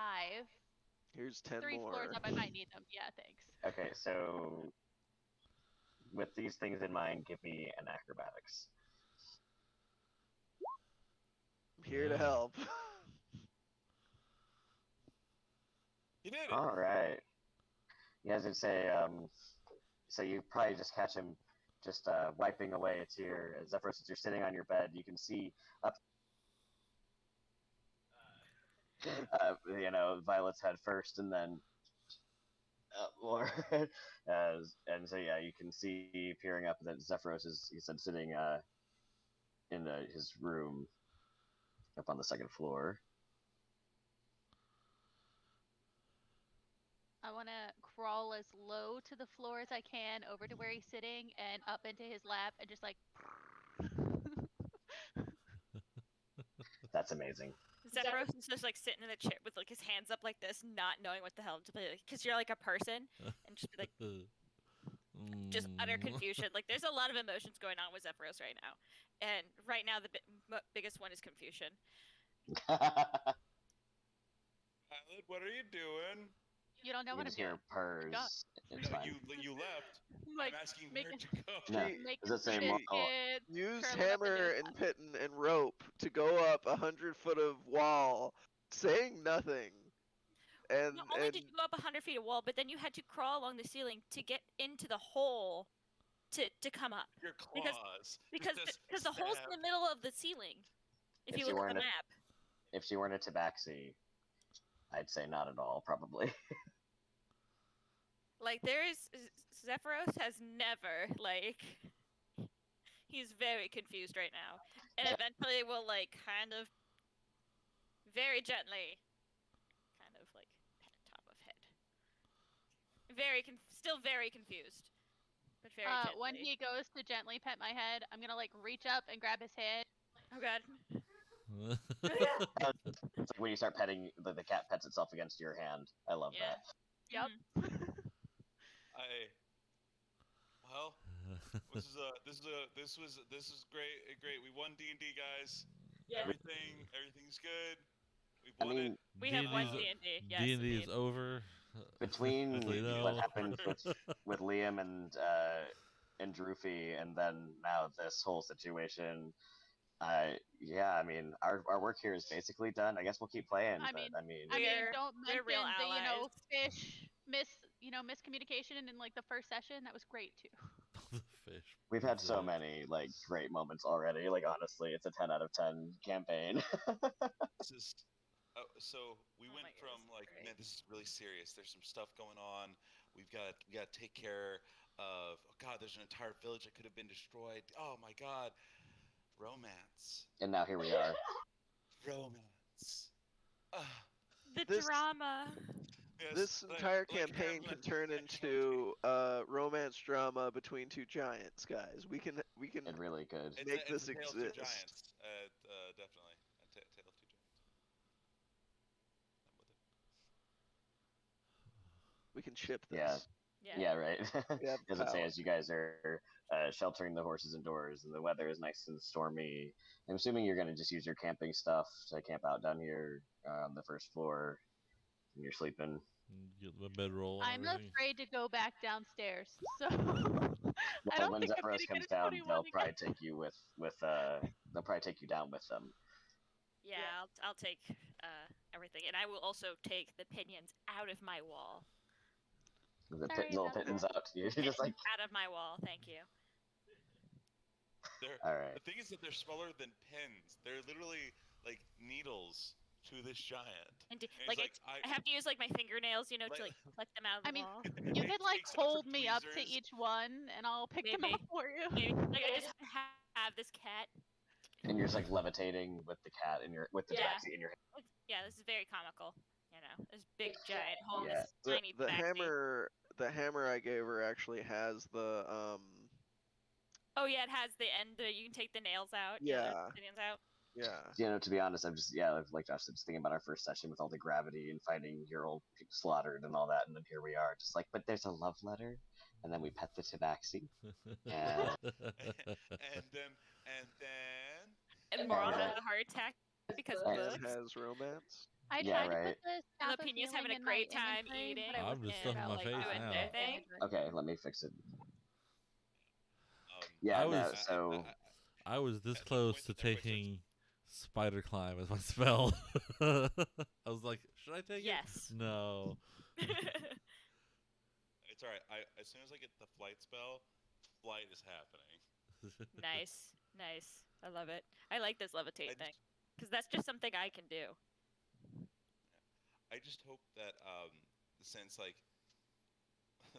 Here's 10 3 more. floors up. I might need them. Yeah, thanks. okay. So with these things in mind, give me an acrobatics. I'm here to help. You did it. All right. You guys would say, so you probably just catch him just wiping away a tear. Zephyros, as you're sitting on your bed, you can see up, Violet's head first, and then more. And so yeah, you can see peering up that Zephyros is, he said, sitting in his room up on the second floor. I want to crawl as low to the floor as I can over to where he's sitting and up into his lap and just like. That's amazing. Zephyros is just like sitting in the chair with like his hands up like this, not knowing what the hell to do, because you're like a person, and just be like just utter confusion. Like there's a lot of emotions going on with Zephyros right now, and right now the biggest one is confusion. Violet, what are you doing? You don't know You what can I'm just hear doing. purrs. It's No, fine. you left. Like, I'm asking make where it- to go. No. Making Does it say biscuits, more? Use curling up hammer into his and lap. pitton and rope to go up 100 foot of wall, saying nothing. And Not only did you go up 100 feet of wall, but then you had to crawl along the ceiling to get into the hole to come up. Your claws. Because the hole's in the middle of the ceiling. If you If you look at the weren't map. If she weren't a tabaxi, I'd say not at all, probably. Like Zephyros has never he's very confused right now, and eventually will like kind of very gently kind of like pet top of head. Still very confused, but very gently. When he goes to gently pet my head, I'm gonna like reach up and grab his head. Oh God. It's like when you start petting, the cat pets itself against your hand. I love Yeah. that. Yep. Well, this was great. We won D&D, guys. Yeah. Everything's good. We I won mean, it. We have one D&D's D&D. Yes, D&D indeed. is over. between Actually, no. what happened with Liam and Droofy, and then now this whole situation, yeah, I mean, our work here is basically done. I guess we'll keep playing. I but, mean- We're- don't we're mention real the allies. miscommunication in like the first session. That was great too. The fish. we've had so poison. many like great moments already. Like honestly, it's a 10 out of 10 campaign. This is so we Oh went my from goodness, like, great. man, this is really serious. There's some stuff going on. We got to take care of. Oh God, there's an entire village that could have been destroyed. Oh my God, romance, And now here we are. romance. The This- drama. Yes, This like- entire like campaign Hamlet can turn and into a romance drama between two giants, guys. We can It really could. It's make a, it's this a Tale of Two exist. Giants. Definitely. A Tale of Two Giants. I'm with it. We can ship this. Yeah. Yeah. Yeah, right. We have As it say, power. as you guys are sheltering the horses indoors and the weather is nice and stormy, I'm assuming you're going to just use your camping stuff to camp out down here on the first floor and you're sleeping. Get the bedroll and I'm everything. afraid to go back downstairs, so I Well, don't when think I'm Zephyros gonna comes get a down, 21 they'll again. probably take you they'll probably take you down with them. Yeah, I'll take everything, and I will also take the pinions out of my wall. The Sorry little about pittance that. out. You're just like, Out of my wall, thank you. all right. The thing is that they're smaller than pins. They're literally like needles to this giant. And And like it's I have to use like my fingernails, to like collect them out of the I mean, wall. You It could like takes extra hold me up to tweezers. each one, and I'll pick them Maybe. up for you. Maybe like I just have this cat. And you're just like levitating with the cat in your with the Yeah. taxi in your hand. Yeah, this is very comical. This big giant holding Yeah. this tiny The taxi. hammer I gave her actually has the Oh yeah, it has the end. You can take the nails out. Yeah. The pinions out. yeah. To be honest, like Josh said, just thinking about our first session with all the gravity and fighting your old slaughtered and all that, and then here we are, just like, but there's a love letter, and then we pet the tabaxi. Yeah. and then And Moral Yeah. has a heart attack because of And And books. has romance. I Yeah, tried to right. put the staff of Lapinia's healing having a in my great time inventory, eating. but I I'm wasn't just sure stuffing how, my like, face doing now. their thing. Okay, let me fix it. um, Yeah, I no, was- so I was this At the close point to that everybody taking spider climb as my spell. I was like, should I take Yes. it? No. it's all right. As soon as I get the flight spell, flight is happening. Nice. I love it. I like this levitate I thing just- because that's just something I can do. I just hope that since like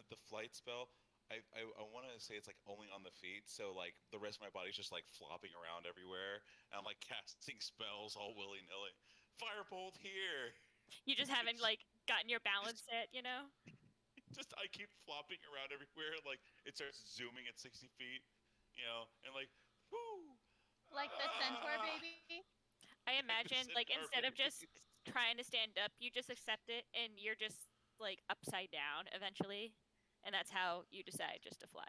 the flight spell, I want to say it's like only on the feet, so like the rest of my body's just like flopping around everywhere, and I'm like casting spells all willy nilly. Firebolt here. You just haven't like gotten your balance set, Just I keep flopping around everywhere. Like it starts zooming at 60 feet, and like whoo. like the centaur Ah! baby. I imagine like Centaur instead of just babies. trying to stand up, you just accept it and you're just like upside down eventually, and that's how you decide just to fly.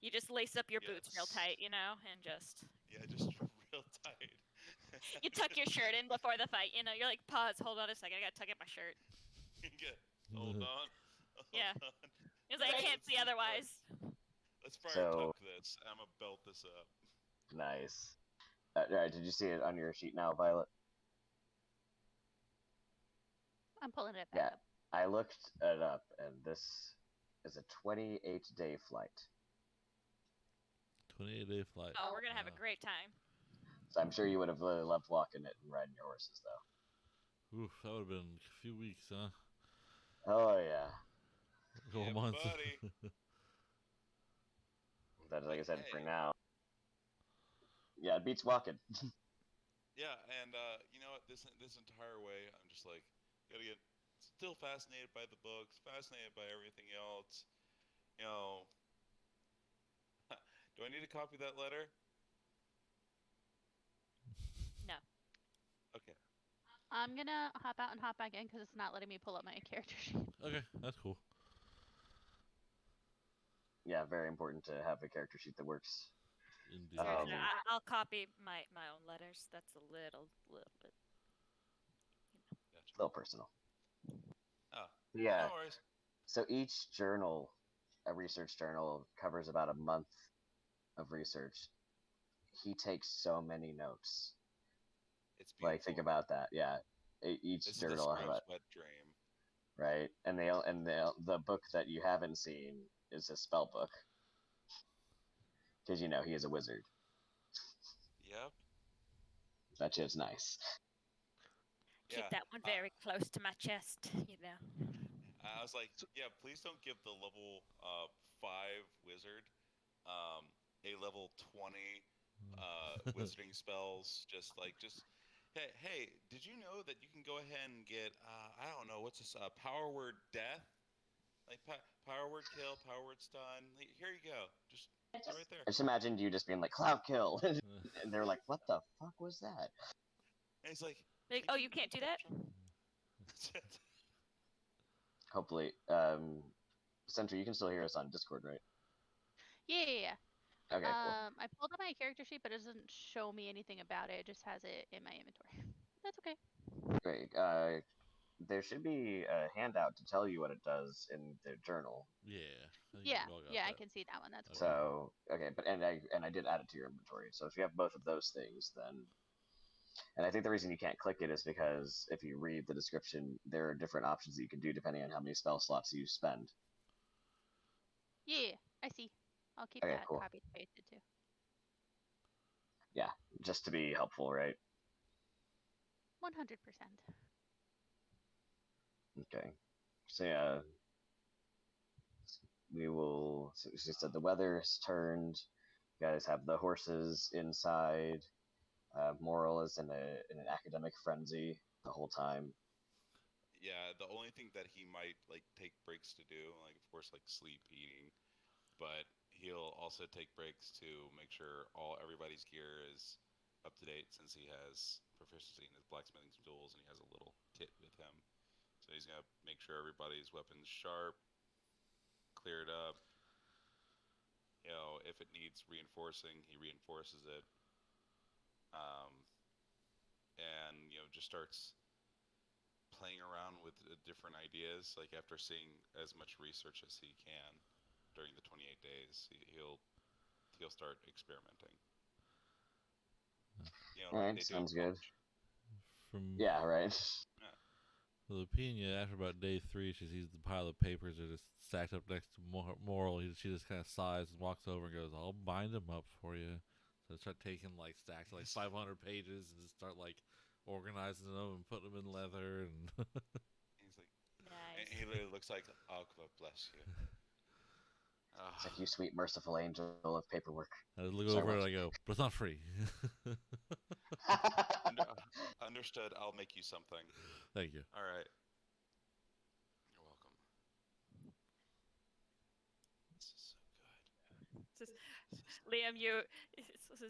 You just lace up your boots real Yes. tight, and just Yeah, just real tight. you tuck your shirt in before the fight. You're like, pause, hold on a second, I gotta tuck in my shirt. Hold on. Yeah. Hold on. It's like I can't see otherwise. Let's fire So- tuck this. I'm gonna belt this up. nice. Alright, did you see it on your sheet now, Violet? I'm pulling it back Yeah. up. I looked it up, and this is a 28-day flight. 28-day flight. Oh, we're gonna have a Wow. great time. So I'm sure you would have really loved walking it and riding your horses, though. Oof, that would have been a few weeks, huh? Oh yeah. A couple Yeah, months. buddy. But like I said, for Hey. now. Yeah, it beats walking. Yeah, and you know what? This entire way, I'm just like, gotta get still fascinated by the books, fascinated by everything else. Do I need to copy that letter? No. Okay. I'm gonna hop out and hop back in because it's not letting me pull up my character sheet. Okay, that's cool. Yeah, very important to have a character sheet that works. Indeed. Sure, Um, I'll copy my own letters. That's a little bit. Gotcha. A little personal. Oh, Yeah. no worries. So each journal, a research journal, covers about a month of research. He takes so many notes. It's beautiful. Like, think about that. Yeah. Each This is the journal has scrub's about, wet dream. right? And the book that you haven't seen is a spell book. Because, he is a wizard. Yep. That shit's nice. Keep Yeah. that one very close to my chest. I was like, yeah, please don't give the level 5 wizard a level 20 wizarding spells. Just Hey, did you know that you can go ahead and get I don't know what's this power word death, like power word kill, power word stun. Here you go, just throw it right there. I just imagined you just being like cloud kill, and they're like, "What the fuck was that?" And he's like, Like, oh, you can't do that? Hopefully, Sentry, you can still hear us on Discord, right? Yeah. Okay, cool. I pulled up my character sheet, but it doesn't show me anything about it. It just has it in my inventory. That's okay. Great. There should be a handout to tell you what it does in the journal. Yeah. I think Yeah, we all got yeah, I that. can see that one. That's Okay. cool. So okay, but and I did add it to your inventory. So if you have both of those things, then, and I think the reason you can't click it is because if you read the description, there are different options that you can do depending on how many spell slots you spend. Yeah, I see. I'll keep Okay, that cool. copied and pasted too. Yeah, just to be helpful, right? 100%. Okay. So yeah, we will. So she said the weather has turned. You guys have the horses inside. Moral is in an academic frenzy the whole time. yeah, the only thing that he might like take breaks to do, like of course like sleep, eating, but he'll also take breaks to make sure everybody's gear is up to date since he has proficiency in his blacksmithing tools and he has a little kit with him. So he's gonna make sure everybody's weapons sharp, cleared up. You know, if it needs reinforcing, he reinforces it. Um, and just starts playing around with different ideas. Like after seeing as much research as he can during the 28 days, he'll start experimenting. All right, they do sounds in good. college. From Yeah, right. Lupina, after about day 3, she sees the pile of papers that are just stacked up next to Moral. She just kind of sighs and walks over and goes, "I'll bind them up for you." So I start taking like stacks of like 500 pages and just start like organizing them and putting them in leather and. He's like, Nice. he literally looks like, "Oh, God bless you." It's like, you sweet merciful angel of paperwork. I just look Sorry, over what? and I go, "But it's not free." Understood. I'll make you something. Thank you. All right. You're welcome. This is so good. Liam,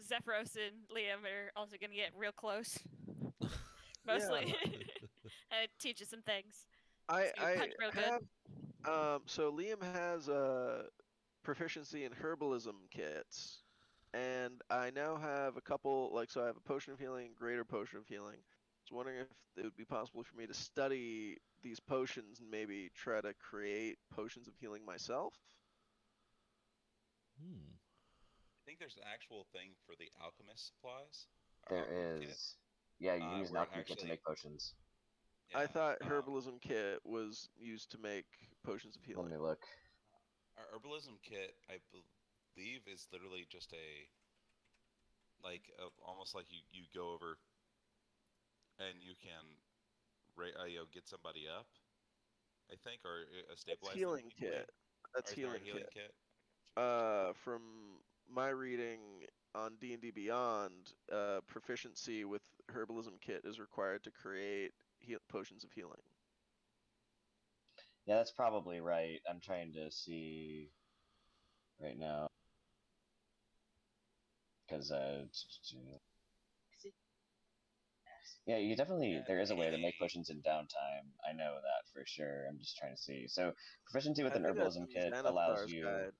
Zephyros and Liam are also gonna get real close. Mostly. And teach you some things. I So you punch real good. have so Liam has proficiency in herbalism kits, and I now have a couple, like, so I have a potion of healing, greater potion of healing. I was wondering if it would be possible for me to study these potions and maybe try to create potions of healing myself. I think there's an actual thing for the alchemist supplies. There alchemy kit, is. Yeah, you can use an where it alchemy kit to actually- make potions. I yeah, thought herbalism kit was used to make potions of Let healing. me look. our herbalism kit, I believe, is literally just almost like you go over and you can get somebody up, I think, or stabilize them Healing equally. kit. That's Or is there a healing healing kit. kit? From my reading on D&D Beyond, proficiency with herbalism kit is required to create potions of healing. Yeah, that's probably right. I'm trying to see right now. Because, yeah, you definitely, there is a way to make potions in downtime. I know that for sure. I'm just trying to see. So, proficiency with I an think that's herbalism in kit allows Xanathar's you. guide.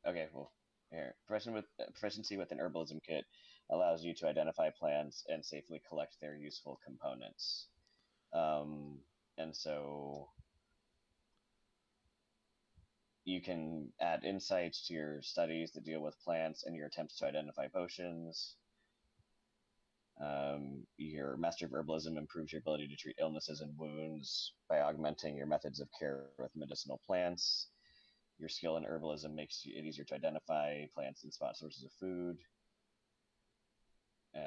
Okay, well, here. Proficiency with an herbalism kit allows you to identify plants and safely collect their useful components. And so you can add insights to your studies that deal with plants and your attempts to identify potions. Your Master of Herbalism improves your ability to treat illnesses and wounds by augmenting your methods of care with medicinal plants. Your skill in herbalism makes it easier to identify plants and spot sources of food.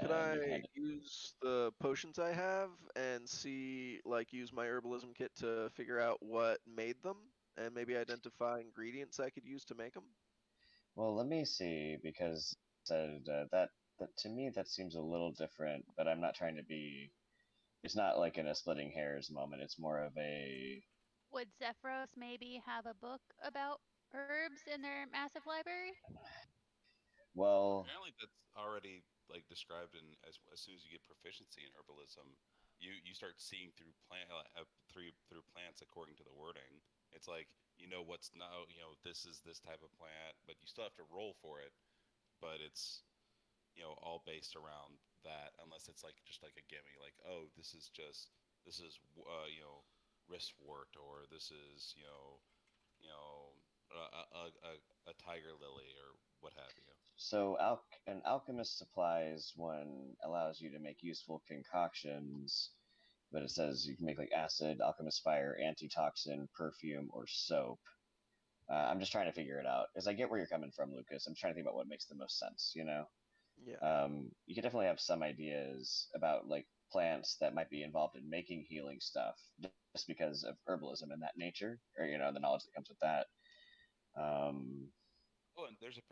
Could I use the potions I have and use my herbalism kit to figure out what made them and maybe identify ingredients I could use to make them? Well, let me see, because that That to me that seems a little different, but I'm not trying to be. It's not like in a splitting hairs moment. It's more of a Would Zephyros maybe have a book about herbs in their massive library? well. Apparently, that's already like described in as soon as you get proficiency in herbalism, you start seeing through through plants according to the wording. It's like you know what's now this is this type of plant, but you still have to roll for it. But it's all based around that, unless it's like just like a gimme, like oh this is wristwort, or this is a tiger lily or what have you. So an alchemist supplies one allows you to make useful concoctions, but it says you can make like acid, alchemist fire, antitoxin, perfume, or soap. I'm just trying to figure it out because I get where you're coming from, Lucas. I'm trying to think about what makes the most sense. Yeah. You could definitely have some ideas about like plants that might be involved in making healing stuff, just because of herbalism and that nature, or the knowledge that comes with that. Um, Oh, and there's a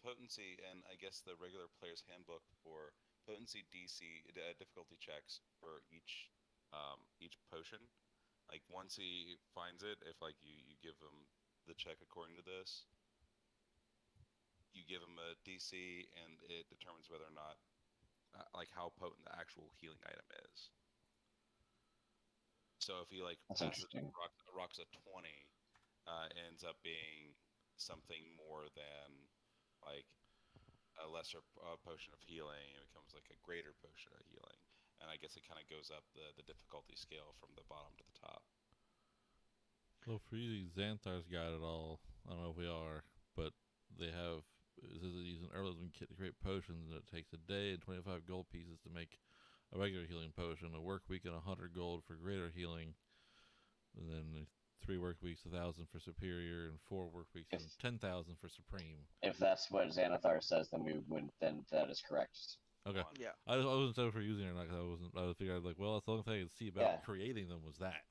potency, and I guess the regular player's handbook for potency DC difficulty checks for each potion. Like once he finds it, if like you give him the check according to this, you give him a DC, and it determines whether or not like how potent the actual healing item is. So if he like That's passes interesting. rocks a 20, ends up being something more than like a lesser potion of healing. It becomes like a greater potion of healing, and I guess it kind of goes up the difficulty scale from the bottom to the top. Well, for using Xanthar's got it all. I don't know if we are, but they have. It says they use an herbalism kit to create potions, and it takes a day and 25 gold pieces to make a regular healing potion, a work week, and 100 gold for greater healing, and then 3 work weeks, 1,000 for superior, and 4 work weeks, and 10,000 for supreme. If that's what Xanathar says, then that is correct. Okay. One. Yeah. I wasn't sure for using it or not because I wasn't. I figured like, well, that's the only thing I could see about Yeah. creating them was that.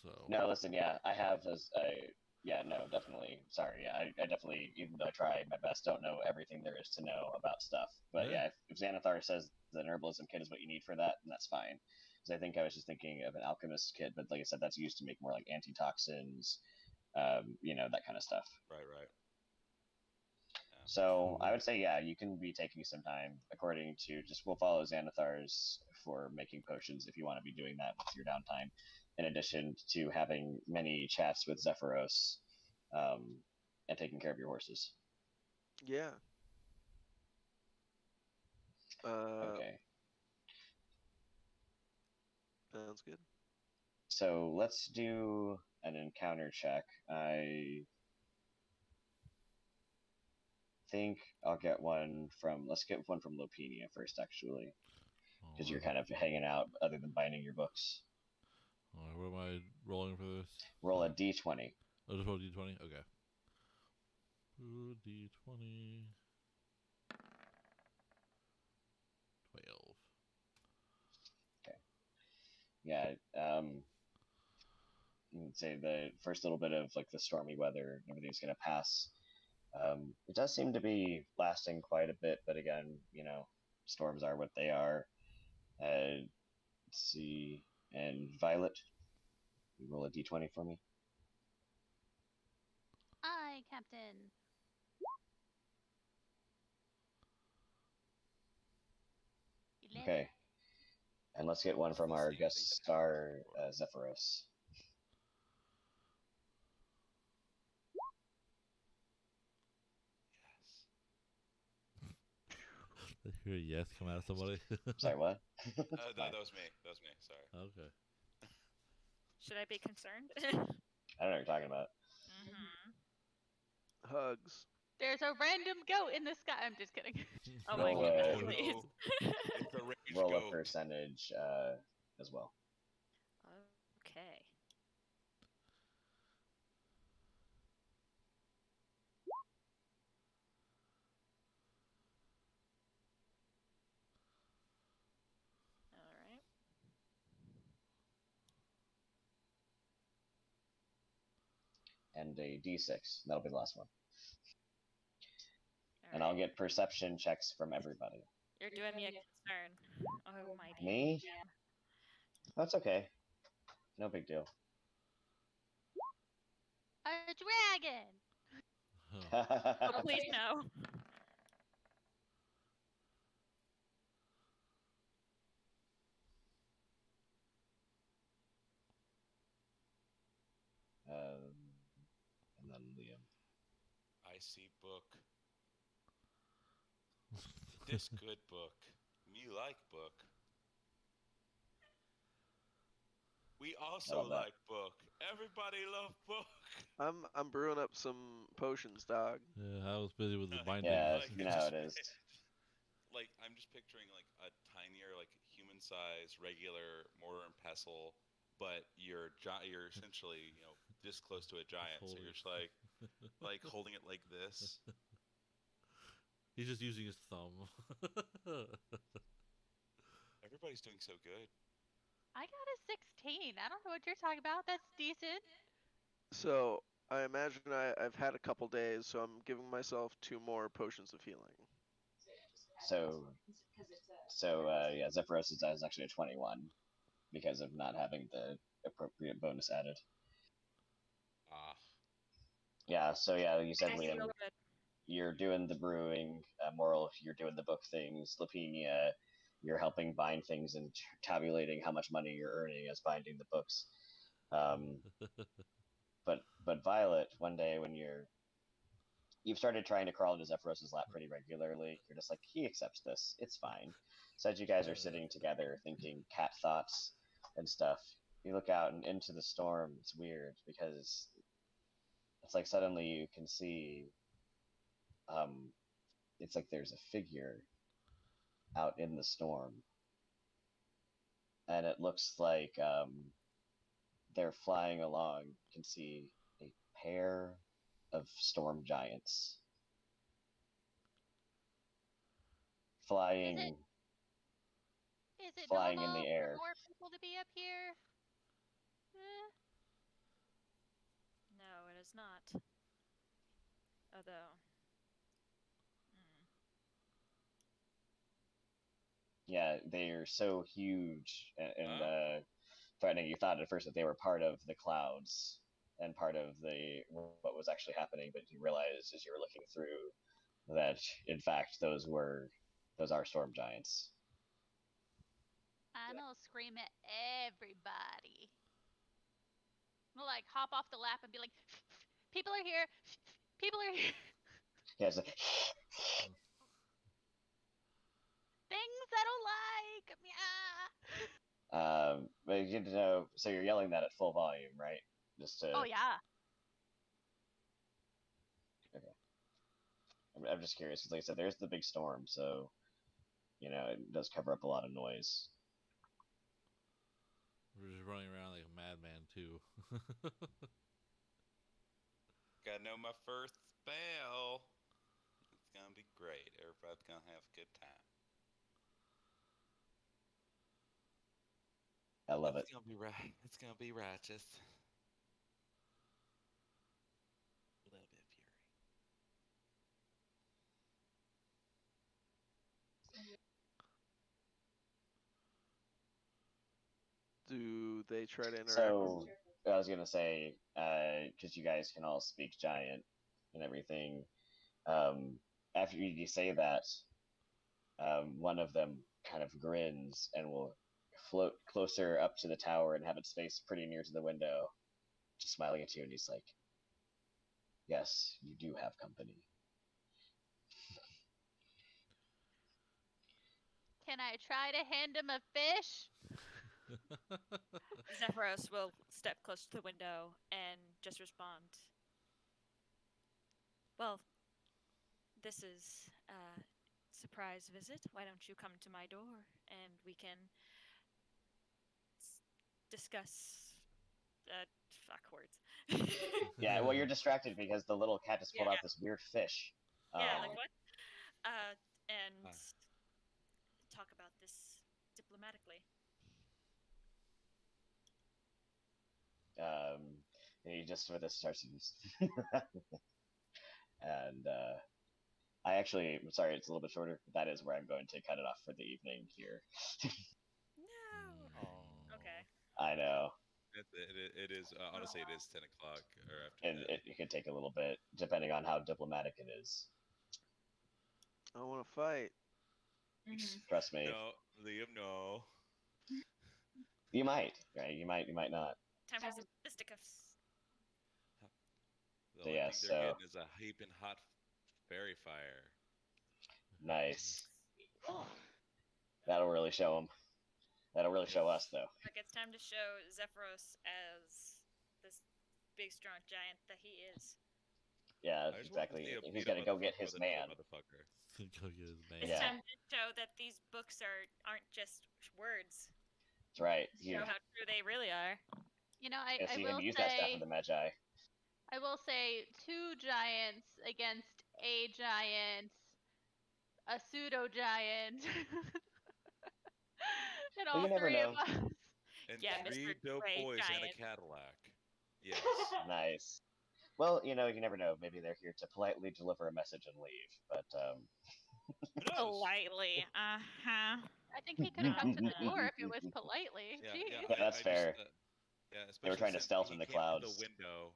So. No, listen, yeah, I have as a yeah, no, definitely. Sorry, yeah, I definitely, even though I try my best, don't know everything there is to know about stuff. But Yeah. yeah, if Xanathar says that an herbalism kit is what you need for that, then that's fine. Because I think I was just thinking of an alchemist kit, but like I said, that's used to make more like antitoxins, that kind of stuff. Right. So I would say, yeah, you can be taking some time according to we'll follow Xanathar's for making potions if you want to be doing that with your downtime, in addition to having many chats with Zephyros and taking care of your horses. Yeah. Okay. Sounds good. So let's do an encounter check. I think I'll get one from. Let's get one from Lopenia first, actually, because you're kind of hanging out other than binding your books. Alright, what am I rolling for this? Roll a d20. Oh, just roll d20? Okay. Ooh, d20. 12. Yeah, you would say the first little bit of like the stormy weather, everything's gonna pass. It does seem to be lasting quite a bit, but again, storms are what they are. Let's see, and Violet, you roll a d20 for me. Aye, Captain. Okay, and let's get one from our guest star, Zephyros. Did you hear a yes come out of somebody? Sorry, what? That was me. That was me. Sorry. Okay. Should I be concerned? I don't know what you're talking about. Hugs. There's a random goat in the sky. I'm just kidding. Oh my Roll goodness, a- please. It's a rage Roll a goat. percentage as well. Okay. All right. And a d6. That'll be the last one. All And right. I'll get perception checks from everybody. You're doing me a concern. Oh my dear. Me? That's okay. No big deal. A dragon! Oh, please no. And then Liam. I see book. This good book. Me like book. We also love that. like book. Everybody love book. I'm brewing up some potions, dog. Yeah, I was busy with the binding. Yeah, Like, you know how it is. Like, I'm just picturing like a tinier, like human-sized, regular mortar and pestle, but you're essentially, this close to a giant. So Holding you're just like holding it like this. He's just using his thumb. Everybody's doing so good. I got a 16. I don't know what you're talking about. That's decent. So I imagine I've had a couple days, so I'm giving myself 2 more potions of healing. So yeah, Zephyros is actually a 21 because of not having the appropriate bonus added. Ah, Yeah, so yeah, you said Yeah, he's Liam, real good. you're doing the brewing. Moral, you're doing the book things. Lapinia, you're helping bind things and tabulating how much money you're earning as binding the books. But Violet, one day when you've started trying to crawl into Zephyros's lap pretty regularly, you're just like, he accepts this. It's fine. So as you guys are sitting together thinking cat thoughts and stuff, you look out and into the storm. It's weird because it's like suddenly you can see it's like there's a figure out in the storm. And it looks like they're flying along. You can see a pair of storm giants flying Is it flying in normal the for air. more people to be up here? No, it is not. Although. Yeah, they are so huge and Huh? threatening. You thought at first that they were part of the clouds and part of what was actually happening, but you realize as you were looking through that in fact those are storm giants. I'm gonna scream at everybody. I'm gonna like hop off the lap and be like, people are here. People are here. Yeah, it's like, Things I don't like. Meow. but you need to know. So you're yelling that at full volume, right? Just to. Oh yeah. I'm just curious because, like I said, there's the big storm, so it does cover up a lot of noise. We're just running around like a madman too. Gotta know my first spell. It's gonna be great. Everybody's gonna have a good time. I love it. It's gonna be right. It's gonna be righteous. A little bit of fury. Do they try to interact? So I was gonna say, because you guys can all speak giant and everything. After you say that, one of them kind of grins and will float closer up to the tower and have its face pretty near to the window, just smiling at you, and he's like, "Yes, you do have company." Can I try to hand him a fish? Zephyros will step close to the window and just respond. Well, this is a surprise visit. Why don't you come to my door and we can discuss fuck words. Yeah, well, you're distracted because the little cat just pulled out this weird fish. Yeah, like what? And Ah. talk about this diplomatically. And he just sort of starts to just and I actually, I'm sorry, it's a little bit shorter. But that is where I'm going to cut it off for the evening here. No. Oh. Okay. I know, It is honestly it is 10 o'clock or after and 10. it could take a little bit depending on how diplomatic it is. I want to fight. Trust me, No, Liam, no. you might, right? You might not. Time for some fisticuffs. The So only yeah, thing they're so- getting is a heaping hot fairy fire. Nice. That'll really show them. That'll really show us, though. Like it's time to show Zephyros as this big, strong giant that he is. Yeah, I just want to exactly. see a He's beat gonna up go get motherfucker his with another man. Motherfucker. Go get his man. It's Yeah. time to show that these books aren't just words. That's right. You Show how true they really are. You know, I see will him use that stuff say for the Magi. I will say 2 giants against a giant, a pseudo giant, and Well, all you never 3 of know. us. And Yeah, 3 Mr. dope Grey boys and a Giant. Cadillac. Yes. Nice. Well, you never know. Maybe they're here to politely deliver a message and leave. But Who knows? Politely. I think he could have come to the door if it was politely. Yeah, Jeez. yeah, Yeah, that's fair. Yeah, They were especially trying to since stealth he in the came through clouds. The window.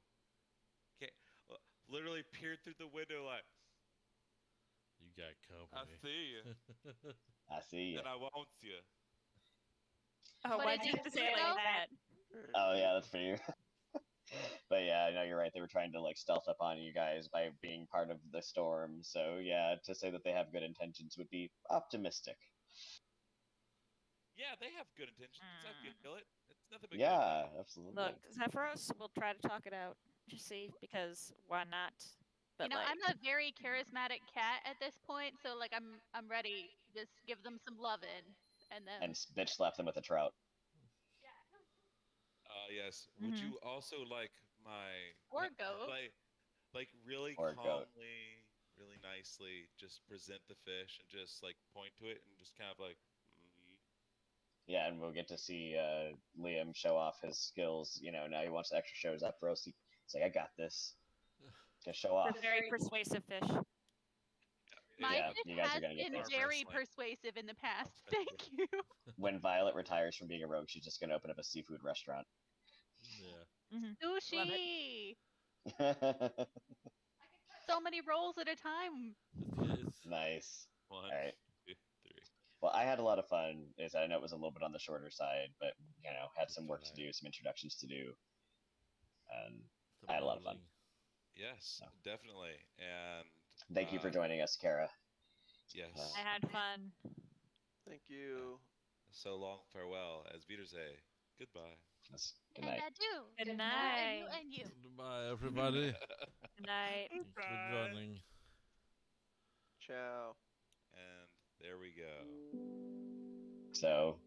Literally peered through the window like, You got I company. see you, I see you. and I want you. Oh, But why'd is you it have to say true, it though? like that? Oh yeah, that's for you. But yeah, no, you're right. They were trying to like stealth up on you guys by being part of the storm. So yeah, to say that they have good intentions would be optimistic. Yeah, they have good intentions. I feel it. It's nothing but Yeah, good. absolutely. Look, Zephyros, we'll try to talk it out. Just see, because why not? But You know, like, I'm a very charismatic cat at this point, so like I'm ready. Just give them some lovin', and then And bitch slap them with a trout. Yes. Would Mhm. you also like my Or goat. like really Or goat. calmly, really nicely, just present the fish and just like point to it and just kind of like. Yeah, and we'll get to see Liam show off his skills. Now he wants extra shows up for us. He's like, I got this. Gonna show off. it's a very persuasive fish. my Yeah, fish you guys are has gonna get been this. very Arm wrestling. persuasive in the past. Arm Thank you. When Violet retires from being a rogue, she's just gonna open up a seafood restaurant. Yeah. Sushi. So many rolls at a time. Nice. One, All right. 2, 3. Well, I had a lot of fun. I know it was a little bit on the shorter side, but had some work to Right. do, some introductions to do, and Some I had a lot of fun. modeling. Yes, No. definitely. And Thank you for joining us, Kara. yes. I had fun. Thank you. So long farewell, as Peter say. Goodbye. Yes. Good And night. I do. Good And night. you and you. Goodbye, everybody. Good night. Thanks for joining. Ciao. And there we go. So